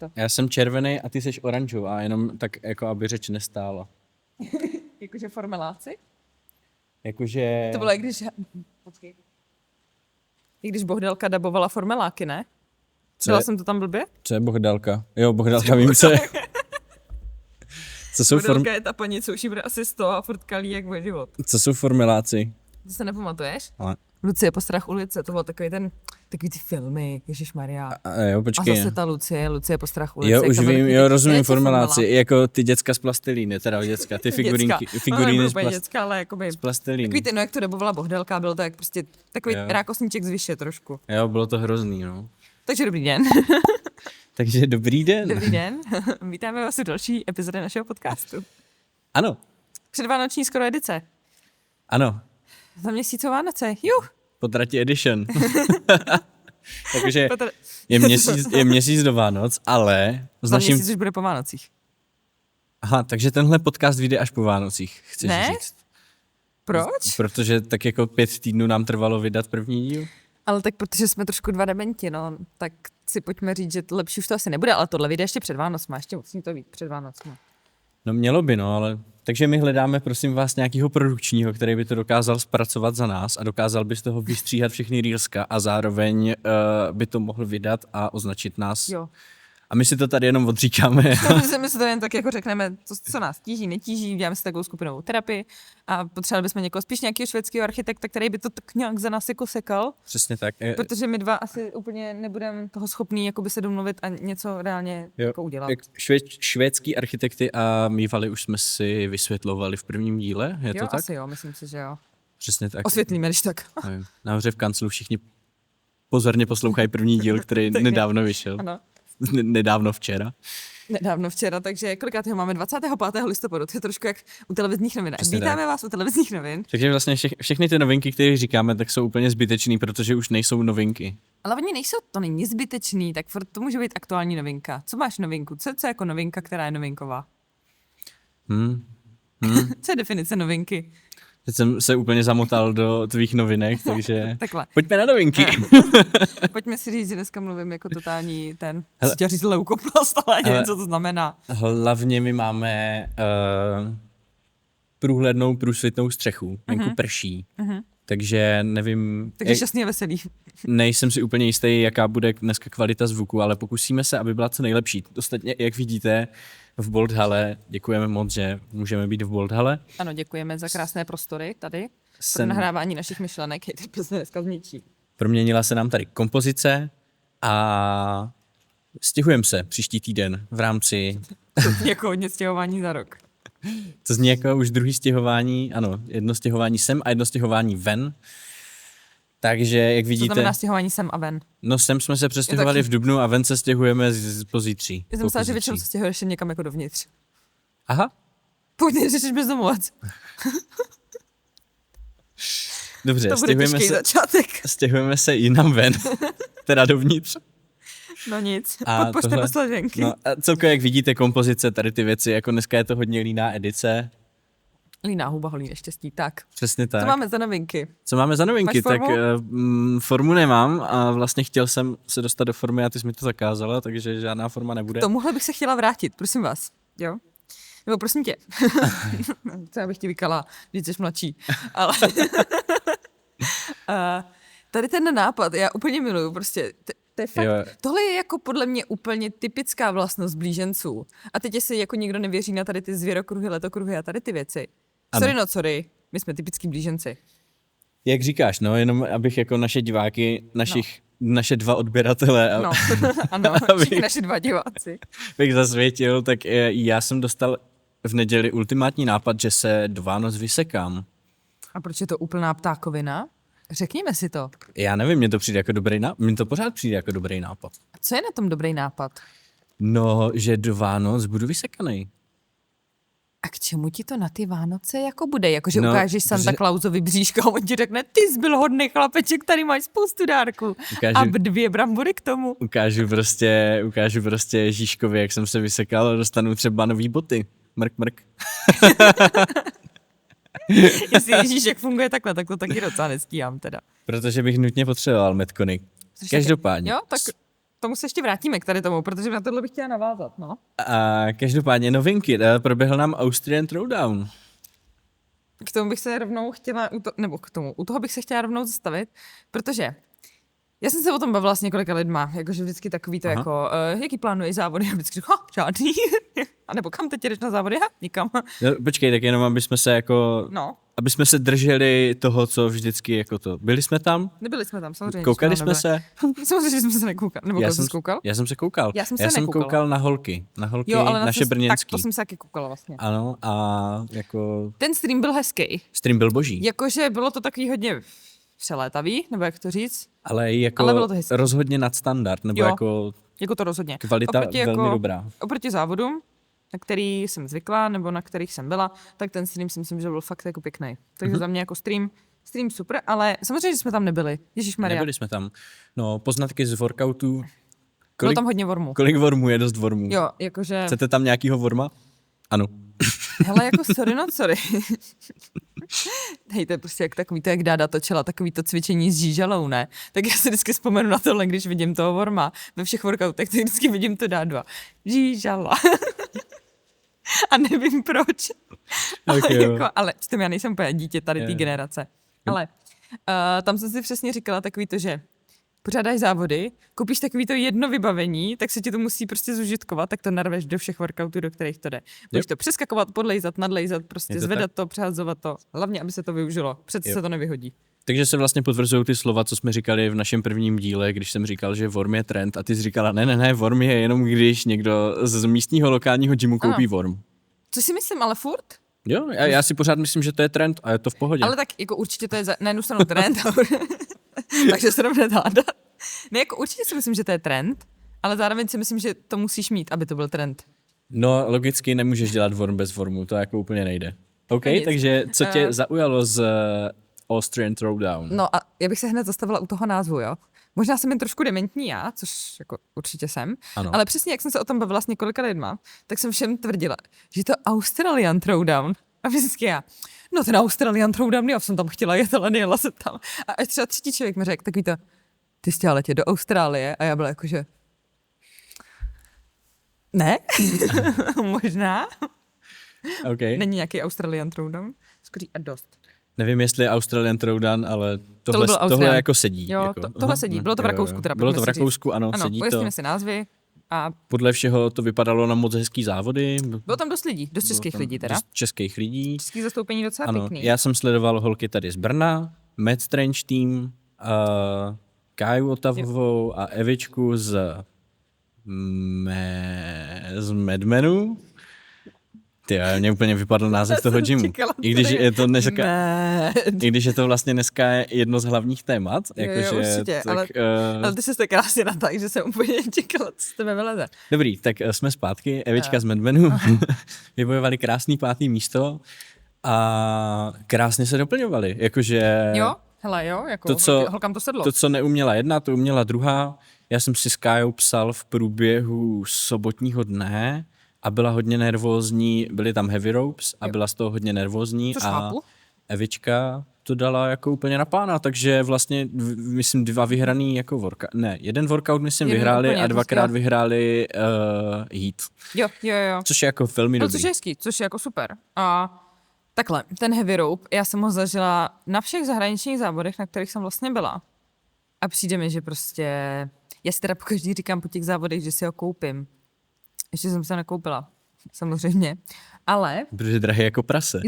to. Já jsem červený a ty jsi oranžová, jenom tak jako aby řeč nestála. Jakože formeláci? Jakože... To bylo, Počkej. I když Bohdalka dabovala formeláky, ne? Byla jsem to tam blbě? Co je Bohdalka? Jo, Bohdalka vím, co je. Co jsou, Bohdalka je ta paní, co už jí bude asi 100 a furt kalí, jak bude život. co jsou formeláci? Ty se nepamatuješ? Ale... Lucie postrach ulice, to byl takový ty filmy, ježišmarja. Jo, počkej. A zase ta Lucie postrach ulice. Jo, už vím, jo, rozumím formeláci. Formela. Jako ty děcka z plastelíny, teda děcka, ty figuríny děcka, ale jakoby... z plastelíny. Takový ty, no jak to dabovala Bohdalka, bylo to jak prostě takový Jo. rákosníček z vyše trošku. Jo, bylo to hrozný, no. Takže dobrý den. Takže dobrý den. Dobrý den. Vítáme vás u další epizody našeho podcastu. Ano, Předvánoční skoro edice. ano, Za měsíc o Vánoce. Juh. Potrati edition. Takže Potr- je měsíc do Vánoc, ale s Za naším... měsíc už bude po Vánocích. Aha, takže tenhle podcast vyjde až po Vánocích, chceš Ne? říct. Proč? Protože tak jako 5 týdnů nám trvalo vydat první díl. Ale tak protože jsme trošku dva dementi, no, tak si pojďme říct, že to lepší už to asi nebude, ale tohle vyjde ještě před Vánocma, ještě musí to být před Vánocma. No mělo by, no, ale... Takže my hledáme, prosím vás, nějakého produkčního, který by to dokázal zpracovat za nás a dokázal by z toho vystříhat všechny reelska a zároveň by to mohl vydat a označit nás. Jo. A my si to tady jenom odříkáme. My si to jen tak jako řekneme, co nás tíží, netíží, děláme si takovou skupinovou terapii a potřebovali bychom někoho, spíš nějakého švédského architekta, který by to tak nějak za nás jako sekal, Přesně tak. protože my dva asi úplně nebudeme toho schopný jakoby se domluvit a něco reálně jako udělat. Švédský architekty a mývali už jsme si vysvětlovali v prvním díle, je to Jo, tak? asi jo, myslím si, že jo. Přesně tak. Osvětlíme, když tak. Nevím, nahoře v kanclu všichni pozorně poslouchají první díl, který Tak nedávno vyšel. Ano. Nedávno včera. Nedávno včera, takže kolikátého máme? 25. listopadu, to je trošku jak u televizních novin. Přesně Vítáme vás u televizních novin. Takže vlastně všechny ty novinky, které říkáme, tak jsou úplně zbytečný, protože už nejsou novinky. Ale oni nejsou, to není zbytečný, tak furt to může být aktuální novinka. Co máš novinku? Co je jako novinka, která je novinková? Co je definice novinky? Teď jsem se úplně zamotal do tvých novinek, takže Takhle. pojďme na novinky. Pojďme si říct, že dneska mluvím jako totální ten, chtěl říct leukoplast, ale nevím, co to znamená. Hlavně my máme průhlednou, průsvitnou střechu, venku prší. Takže nevím, Takže šťastný a veselý. nejsem si úplně jistý, jaká bude dneska kvalita zvuku, ale pokusíme se, aby byla co nejlepší. Ostatně, jak vidíte, v Bolt Halle, děkujeme moc, že můžeme být v Bolt Halle. Ano, děkujeme za krásné prostory tady pro nahrávání našich myšlenek. Je to se dneska zničí. Proměnila se nám tady kompozice a stěhujeme se příští týden v rámci... Jako hodně stěhování za rok. To zní jako už druhý stěhování, ano, jedno stěhování sem a jedno stěhování ven. Takže, jak Co vidíte... znamená stěhování sem a ven? No sem jsme se přestěhovali v dubnu a ven se stěhujeme pozítří. Já jsem myslela, že většinou se stěhuješ ještě někam jako dovnitř. Aha, Pojď, neřešíš bezdomovec. dobře, To bude těžký začátek. stěhujeme se jinam ven, teda dovnitř. No nic, A podpořte tohle- posleženky. No a celkově, jak vidíte, kompozice, tady ty věci, jako dneska je to hodně líná edice. Líná huba holí neštěstí, tak. Přesně tak. Co máme za novinky? Co máme za novinky? Máš formu? Tak formu nemám a vlastně chtěl jsem se dostat do formy a ty jsi mi to zakázala, takže žádná forma nebude. K tomuhle bych se chtěla vrátit, prosím vás. Jo? Nebo prosím tě. Co já bych ti vykala, když jsi mladší. Ale tady ten nápad, já úplně miluju, prostě to je fakt, Jo. tohle je jako podle mě úplně typická vlastnost blíženců. A teď jestli jako někdo nevěří na tady ty zvěrokruhy, letokruhy a tady ty věci. Ano. Sorry, my jsme typický blíženci. Jak říkáš, no, jenom abych jako naše diváky, naše dva odběratele No, ano, všichni naši dva diváci. bych zasvětil, tak já jsem dostal v neděli ultimátní nápad, že se do Vánoc vysekám. A proč je to úplná ptákovina? Řekněme si to. Já nevím, mně to přijde jako dobrý nápad. Mně to pořád přijde jako dobrý nápad. A co je na tom dobrý nápad? No, že do Vánoc budu vysekaný. A k čemu ti to na ty Vánoce jako bude? Jakože No, ukážeš Santa protože- Clausovi bříško a on ti řekne, ty jsi byl hodný chlapeček, tady máš spoustu dárků. A 2 brambory k tomu. Ukážu prostě Ježíškovi, jak jsem se vysekal a dostanu třeba nový boty. Mrk, mrk. Jestli Ježíšek funguje takhle, tak to taky docela nestíhám teda. Protože bych nutně potřeboval metkonik. Každopádně. Jo, tak tomu se ještě vrátíme k tady tomu, protože na tohle bych chtěla navázat, no. A každopádně novinky, proběhl nám Austrian Throwdown. K tomu bych se rovnou chtěla, u toho bych se chtěla rovnou zastavit, protože já jsem se o tom bavila s několika lidma, jakože vždycky takový to jako, jaký plánuješ závody, a vždycky řekl, žádný, a nebo kam teď jdeš na závody, nikam. No, počkej, tak jenom aby jsme se jako, aby jsme se drželi toho, co vždycky jako to. Byli jsme tam? Nebyli jsme tam, samozřejmě. Koukali jsme se? Samozřejmě, že jsme se nekoukali. Nebo já jsi koukal? Já jsem se koukal. Já jsem koukal na holky jo, ale naše brněnský. Tak to jsem se taky koukala vlastně. Ano, a jako... Ten stream byl hezký. Stream byl boží. Jakože bylo to takový hodně přelétavý, nebo jak to říct. Ale jako ale bylo to hezký. Rozhodně nadstandard, nebo jako to rozhodně. Kvalita velmi dobrá. Oproti závodům, na který jsem zvykla, nebo na kterých jsem byla, tak ten stream si myslím, že byl fakt jako pěkný. Takže za mě jako stream super, ale samozřejmě, že jsme tam nebyli. Ježišmarja. Nebyli jsme tam. No, poznatky z workoutu. Bylo tam hodně vormů. Kolik vormů je dost vormů? Jo, jakože... Chcete tam nějakýho vorma? Ano. Hele, jako sorry. Hej, to je prostě jak takový to, jak Dáda točila, takový to cvičení s žížalou, ne? Tak já si vždycky vzpomenu na tohle, když vidím toho vorma ve všech workoutech, tak vždycky vidím to Dádu. Žížala. A nevím proč. Ale přitom já nejsem úplně dítě tady té generace. Ale tam jsem si přesně říkala takový to, že pořádáš závody, koupíš takový to jedno vybavení, tak se ti to musí prostě zužitkovat, tak to narveš do všech workoutů, do kterých to jde. Můžeš to přeskakovat, podlejzat, nadlejzat, prostě zvedat to, přehazovat to. Hlavně, aby se to využilo. Přece se to nevyhodí. Takže se vlastně potvrzují ty slova, co jsme říkali v našem prvním díle, když jsem říkal, že worm je trend a ty jsi říkala, ne, worm je jenom když někdo z místního lokálního gymu koupí worm. Co si myslím, ale furt? Jo, já si pořád myslím, že to je trend a je to v pohodě. Ale tak jako určitě to je na jednu stranu trend, takže se rovně hádat. Ne, jako určitě si myslím, že to je trend, ale zároveň si myslím, že to musíš mít, aby to byl trend. No, logicky nemůžeš dělat worm bez wormu, to jako úplně nejde. OK, takže co tě zaujalo z Austrian Throwdown? No a já bych se hned zastavila u toho názvu, jo. Možná jsem jen trošku dementní já, což jako určitě jsem, ale přesně jak jsem se o tom bavila s několika lidma, tak jsem všem tvrdila, že to Australian Throwdown. A vždycky já, no ten Australian Throwdown, já jsem tam chtěla jet, ale nejela se tam. A až třeba třetí člověk mi řekl takový to, ty jsi chtěla letět do Austrálie? A já byla jakože, ne? Možná. Okay. Není nějaký Australian Throwdown? Skoří a dost. Nevím, jestli je Australian Throwdown, ale tohle jako sedí. Jo, jako. Tohle sedí. Bylo to v Rakousku. Teda, bylo to v Rakousku, ano, sedí to. Ujasníme si názvy. A podle všeho to vypadalo na moc hezký závody. Bylo tam dost lidí, dost českých lidí teda. Dost českých lidí. Český zastoupení docela pěkný. Já jsem sledoval holky tady z Brna, Mad Strange Team, Káju Otavovou a Evičku z Madmanu. Mě úplně vypadl název toho gymu. I když je to dneska jedno z hlavních témat. Jo, určitě, tak, ale ty jsi to krásně natáhl, že jsem úplně čekala, co z tebe vyleze. Dobrý, tak jsme zpátky. Evička z Madmanu. Vybojovali krásný 5. místo a krásně se doplňovali. Jakože jo, hele jo, jako holkám to sedlo. To, co neuměla jedna, to uměla druhá. Já jsem si s Kájou psal v průběhu sobotního dne a byla hodně nervózní, byly tam heavy ropes a byla z toho hodně nervózní a Evička to dala jako úplně na pána, takže vlastně myslím 2 vyhraný jako workout, ne, 1 workout myslím vyhráli a 2krát vyhráli heat. Jo. Což je jako velmi dobrý. Což je hezký, což je jako super. A takhle, ten heavy rope, já jsem ho zažila na všech zahraničních závodech, na kterých jsem vlastně byla. A přijde mi, že prostě, já si teda pokaždý říkám po těch závodech, že si ho koupím. Ještě jsem se nekoupila, samozřejmě. Ale... Protože drahý jako prase.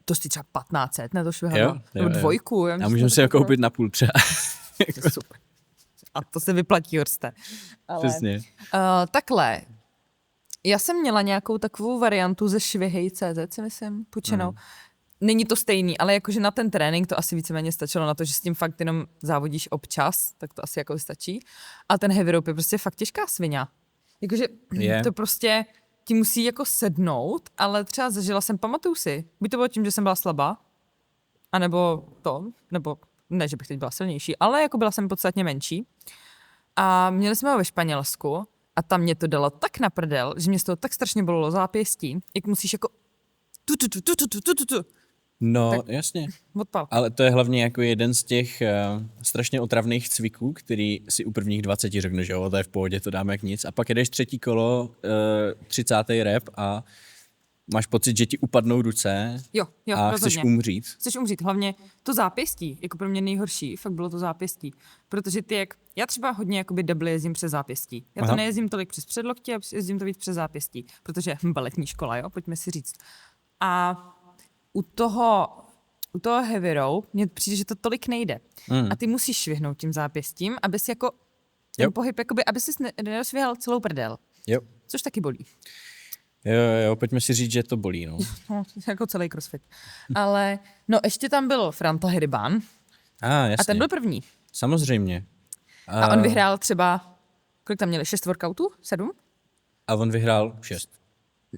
To stojí třeba 1500, ne to švihadlo. Nebo 2. A můžeme si ho koupit na půl třeba. Super. A to se vyplatí, Horste. Přesně. Takhle. Já jsem měla nějakou takovou variantu ze švihej.cz, si myslím, půjčenou. Není to stejný, ale jakože na ten trénink to asi víceméně stačilo na to, že s tím fakt jenom závodíš občas, tak to asi jako stačí. A ten heavy rope je prostě fakt těžká svině. Jakože to prostě ti musí jako sednout, ale třeba zažila jsem, pamatuju si, by to bylo tím, že jsem byla slabá, anebo nebo ne, že bych teď byla silnější, ale jako byla jsem podstatně menší. A měli jsme ho ve Španělsku a tam mě to dalo tak na prdel, že mě z toho tak strašně bolelo zápěstí, jak musíš jako No, Tak- jasně. Odpal. Ale to je hlavně jako jeden z těch strašně otravných cviků, který si u prvních 20 řekne, že jo, to je v pohodě, to dáme jak nic. A pak jedeš třetí kolo, 30. rep a máš pocit, že ti upadnou ruce Jo, a rozhodně. chceš umřít. Chceš umřít, hlavně to zápěstí, jako pro mě nejhorší, fakt bylo to zápěstí. Protože já třeba hodně jakoby double jezdím přes zápěstí. Já to Aha. nejezdím tolik přes předloktí, a jezdím to víc přes zápěstí, protože baletní škola, jo, pojďme si říct. A u toho heavy row mně přijde, že to tolik nejde. A ty musíš švihnout tím zápěstím, abys jako ten Jo. pohyb, jakoby, aby si nerozvěhal celou prdel. Jo. Což taky bolí. Jo, pojďme si říct, že to bolí, no. No, jako celý crossfit. Ale, no ještě tam byl Franta Heriban Jasně. a ten byl první. Samozřejmě. A on vyhrál třeba, kolik tam měli, 6 workoutů? 7? A on vyhrál 6.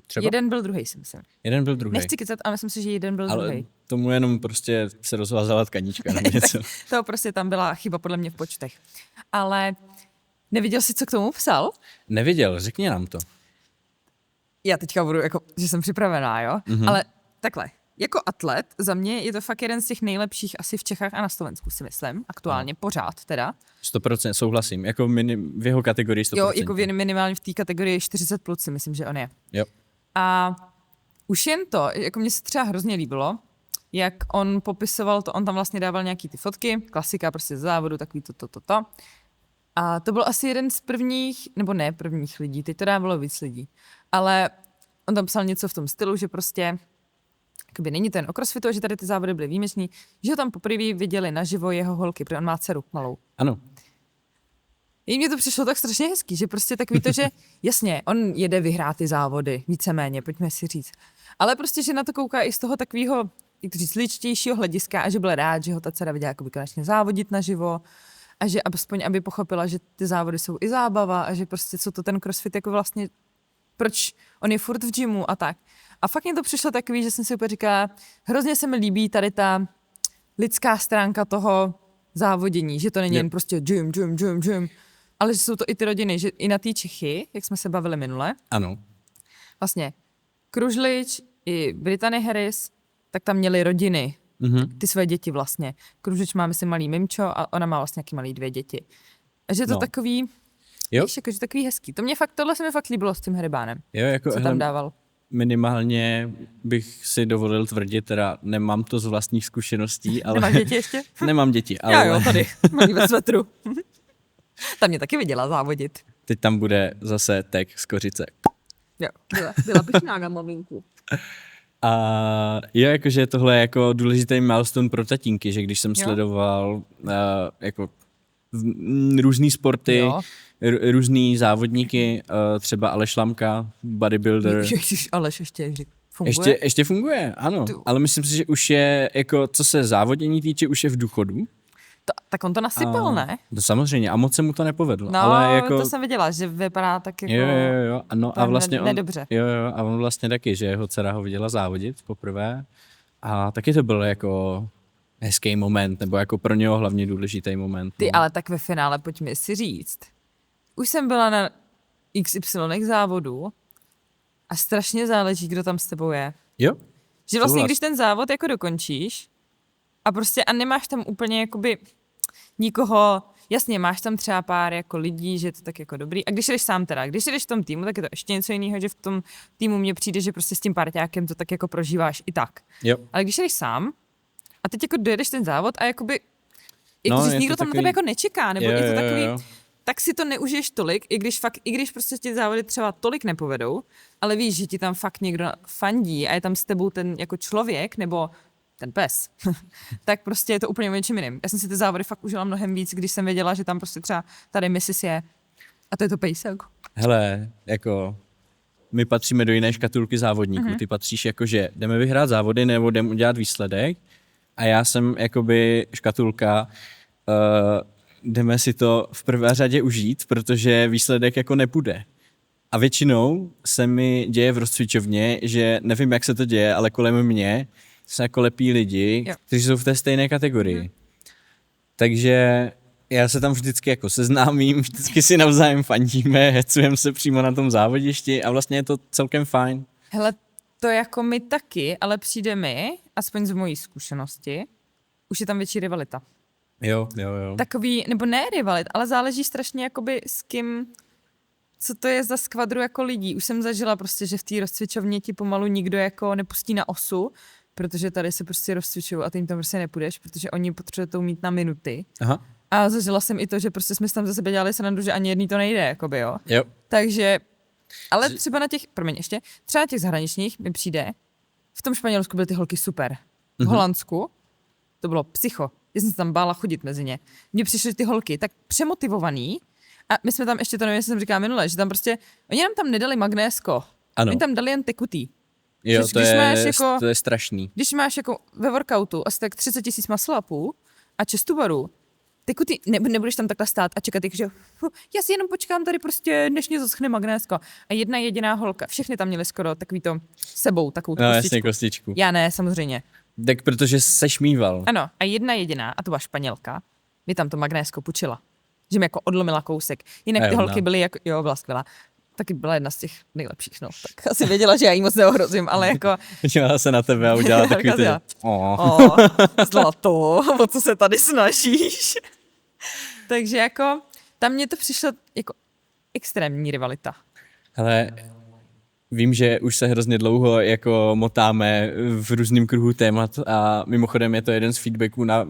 Třeba? Jeden byl druhý, si myslím. Jeden byl druhý. Nechci kecat, ale myslím si, že jeden byl Ale druhý. tomu jenom prostě se rozvázala tkanička nebo něco. To prostě tam byla chyba podle mě v počtech. Ale neviděl jsi, co k tomu psal? Neviděl, řekni nám to. Já teďka budu, jako, že jsem připravená, jo? Ale takhle, jako atlet, za mě je to fakt jeden z těch nejlepších asi v Čechách a na Slovensku, si myslím, aktuálně, pořád teda. 100% souhlasím, jako v jeho kategorii 100%. Jo, jako minimálně v té kategorii 40 plus si myslím, že on je. Jo. A už jen to, jako mně se třeba hrozně líbilo, jak on popisoval to, on tam vlastně dával nějaký ty fotky, klasika prostě z závodu, takový to. A to byl asi jeden z prvních, nebo ne prvních lidí, teď to dávalo víc lidí, ale on tam psal něco v tom stylu, že prostě jakoby není ten o crossfitu, že tady ty závody byly výjimeční, že ho tam poprvé viděli naživo jeho holky, protože on má dceru malou. Ano. I mně to přišlo tak strašně hezký, že prostě takový to, že jasně, on jede vyhrát ty závody, víceméně, pojďme si říct. Ale prostě, že na to kouká i z toho takového, jak to říct, ličtějšího hlediska a že byl rád, že ho ta dcera viděla jakoby konečně závodit naživo a že aspoň, aby pochopila, že ty závody jsou i zábava a že prostě co to ten crossfit jako vlastně, proč on je furt v gymu a tak. A fakt mě to přišlo takový, že jsem si úplně říkala, hrozně se mi líbí tady ta lidská stránka toho závodění, že to není jen prostě gym, ale že jsou to i ty rodiny, že i na té Čechy, jak jsme se bavili minule, Ano. vlastně Kružlič i Brittany Harris, tak tam měli rodiny, ty své děti vlastně. Kružlič má, myslím, malý mimčo a ona má vlastně nějaký malý 2 děti. A že je to takový, víš, jako, že takový hezký. Tohle se mi fakt líbilo s tím Heribánem, Jo, jako co tam dával. Minimálně bych si dovolil tvrdit, teda nemám to z vlastních zkušeností, ale... Nemáš děti ještě? Nemám děti, ale... Já jo, tady, mají ve svetru. Tam mě taky viděla závodit. Teď tam bude zase tek z kořice. Jo, byla pyšná na maminku. A jo, jakože tohle je jako důležitý milestone pro tatínky, že když jsem sledoval jako různý sporty, různý závodníky, třeba Aleš Lamka, bodybuilder. Ježiš, Aleš ještě funguje? Ještě funguje, ano. Ale myslím si, že už je, jako co se závodění týče, už je v důchodu. Tak on to nasypal, ne? No samozřejmě, a moc se mu to nepovedlo. No, ale jako... to jsem viděla, že vypadá tak jako... Jo, no, a vlastně nedobře. Jo, a on vlastně taky, že jeho dcera ho viděla závodit poprvé. A taky to byl jako hezký moment, nebo jako pro něho hlavně důležitý moment. Ty, ale tak ve finále pojďme si říct. Už jsem byla na XY závodů a strašně záleží, kdo tam s tebou je. Jo. Že vlastně, když ten závod jako dokončíš a prostě a nemáš tam úplně jakoby nikoho, jasně, máš tam třeba pár jako lidí, že je to tak jako dobrý. A když jdeš sám teda, když jdeš v tom týmu, tak je to ještě něco jiného, že v tom týmu mně přijde, že prostě s tím parťákem to tak jako prožíváš i tak. Jo. Ale když jdeš sám a teď jako dojedeš ten závod a jakoby jako nikdo tam na tebe jako nečeká, nebo je to takový, tak si to neužiješ tolik, i když prostě ti závody třeba tolik nepovedou, ale víš, že ti tam fakt někdo fandí a je tam s tebou ten jako člověk, nebo ten pes, tak prostě je to úplně o něčem jiným. Já jsem si ty závody fakt užila mnohem víc, když jsem věděla, že tam prostě třeba tady Mrs. je a to je to pejsek. Hele, jako my patříme do jiné škatulky závodníků. Ty patříš jako, že jdeme vyhrát závody nebo jdeme udělat výsledek a já jsem jakoby škatulka, jdeme si to v prvé řadě užít, protože výsledek jako nepůjde. A většinou se mi děje v rozcvičovně, že nevím, jak se to děje, ale kolem mě se jako lepí lidi, kteří jsou v té stejné kategorii. Takže já se tam vždycky jako seznámím, vždycky si navzájem fandíme, hecujeme se přímo na tom závodišti a vlastně je to celkem fajn. Hele, To jako my taky, ale přijde mi, aspoň z mojí zkušenosti, už je tam větší rivalita. Jo. Takový, nebo ne rivalit, ale záleží strašně jakoby s kým, co to je za skvadru jako lidí. Už jsem zažila prostě, že v té rozcvičovně ti pomalu nikdo jako nepustí na osu, protože tady se prostě rozcvičují a ty jim tam prostě nepůjdeš, protože oni potřebují to mít na minuty. Aha. A zažila jsem i to, že prostě jsme tam za sebe dělali srandu, že ani jedný to nejde, jakoby, jo. Jo. Takže, ale třeba na těch, třeba na těch zahraničních mi přijde, v tom Španělsku byly ty holky super. V Holandsku to bylo psycho. Já jsem se tam bála chodit mezi ně. Mně přišly ty holky tak přemotivovaný a my jsme tam ještě to nevím, jestli jsem říkala minule, že tam prostě, oni nám tam nedali magnésko. Ano. Oni tam dali jen tekutý. Jo, Což, to je strašný. Když máš jako ve workoutu asi tak 30 000 muscle-upů a chest to baru, tekutý, nebudeš tam takhle stát a čekat, že já si jenom počkám tady prostě, než mě zaschne magnésko. A jedna jediná holka, všechny tam měly skoro takový to sebou, takovou No, kostičku. jasně, kostičku. Já ne, samozřejmě. Tak protože seš mýval. Ano, a jedna jediná, a to byla Španělka, mi tam to magnésko půjčila. Že mi jako odlomila kousek. Jinak ty holky byly jako, jo, byla skvělá. Taky byla jedna z těch nejlepších, no. Tak asi věděla, že já jí moc neohrozím, ale jako... Dívala se na tebe a udělala takový ty... Zlato, o co se tady snažíš? Takže jako, tam mně to přišlo jako extrémní rivalita. Hele, vím, že už se hrozně dlouho jako motáme v různým kruhu témat a mimochodem je to jeden z feedbacků na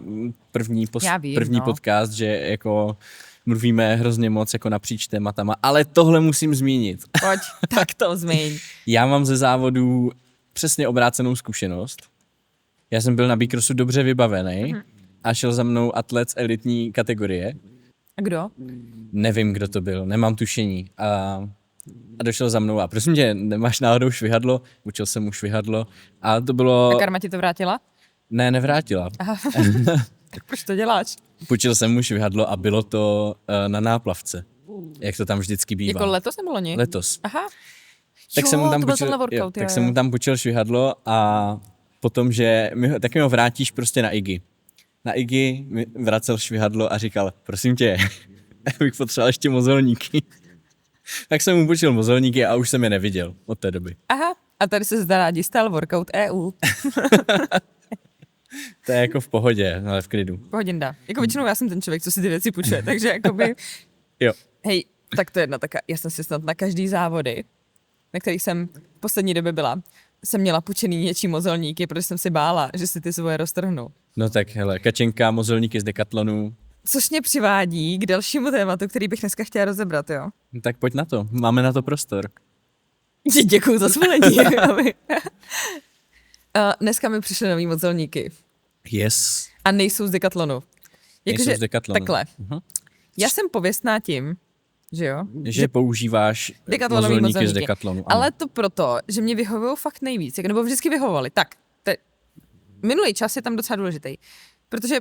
první podcast, že jako mluvíme hrozně moc jako napříč tématama, ale tohle musím zmínit. Pojď, tak to změň. Já mám ze závodu přesně obrácenou zkušenost. Já jsem byl na Bicrossu dobře vybavený a šel za mnou atlet z elitní kategorie. A kdo? Nevím, kdo to byl, nemám tušení. A došel za mnou a prosím tě, nemáš náhodou švihadlo? Učil jsem mu švihadlo a to bylo... A karma ti to vrátila? Ne, nevrátila. Aha. Tak proč to děláš? Půjčil jsem mu švihadlo a bylo to na náplavce. Jak to tam vždycky bývá. Jako letos nebo loni? Letos. Aha. Tak jo, jsem mu tam to byl půjčil, tenhle workout, tak jsem mu tam půjčil švihadlo a potom, že tak mi ho vrátíš prostě na Iggy. Na Iggy mi vracel švihadlo a říkal, prosím tě, bych potřeboval ještě mozolníky. Tak jsem mu půjčil mozolníky a už jsem je neviděl od té doby. Aha, a tady se zdá rádi stal workout EU. To je jako v pohodě, ale v klidu. Pohodinda. Jako většinou já jsem ten člověk, co si ty věci půjčuje, takže jakoby... Jo. Hej, tak to je jedna taká, já jsem si snad na každý závody, na kterých jsem v poslední době byla, jsem měla půjčený něčí mozolníky, protože jsem si bála, že si ty svoje roztrhnu. No tak hele, Kačenka, mozolníky z Decathlonu. Což mě přivádí k dalšímu tématu, který bych dneska chtěla rozebrat, jo? No tak pojď na to, máme na to prostor. Děkuju za svolení. Dneska mi přišly nový mozolníky. Yes. A nejsou z Decathlonu. Nejsou z Decathlonu. Takhle. Já jsem pověstná tím, že jo? Že používáš mozolníky z Decathlonu. Ano. Ale to proto, že mě vyhovují fakt nejvíc, nebo vždycky vyhovovali. Tak, minulý čas je tam docela důležitý. Protože,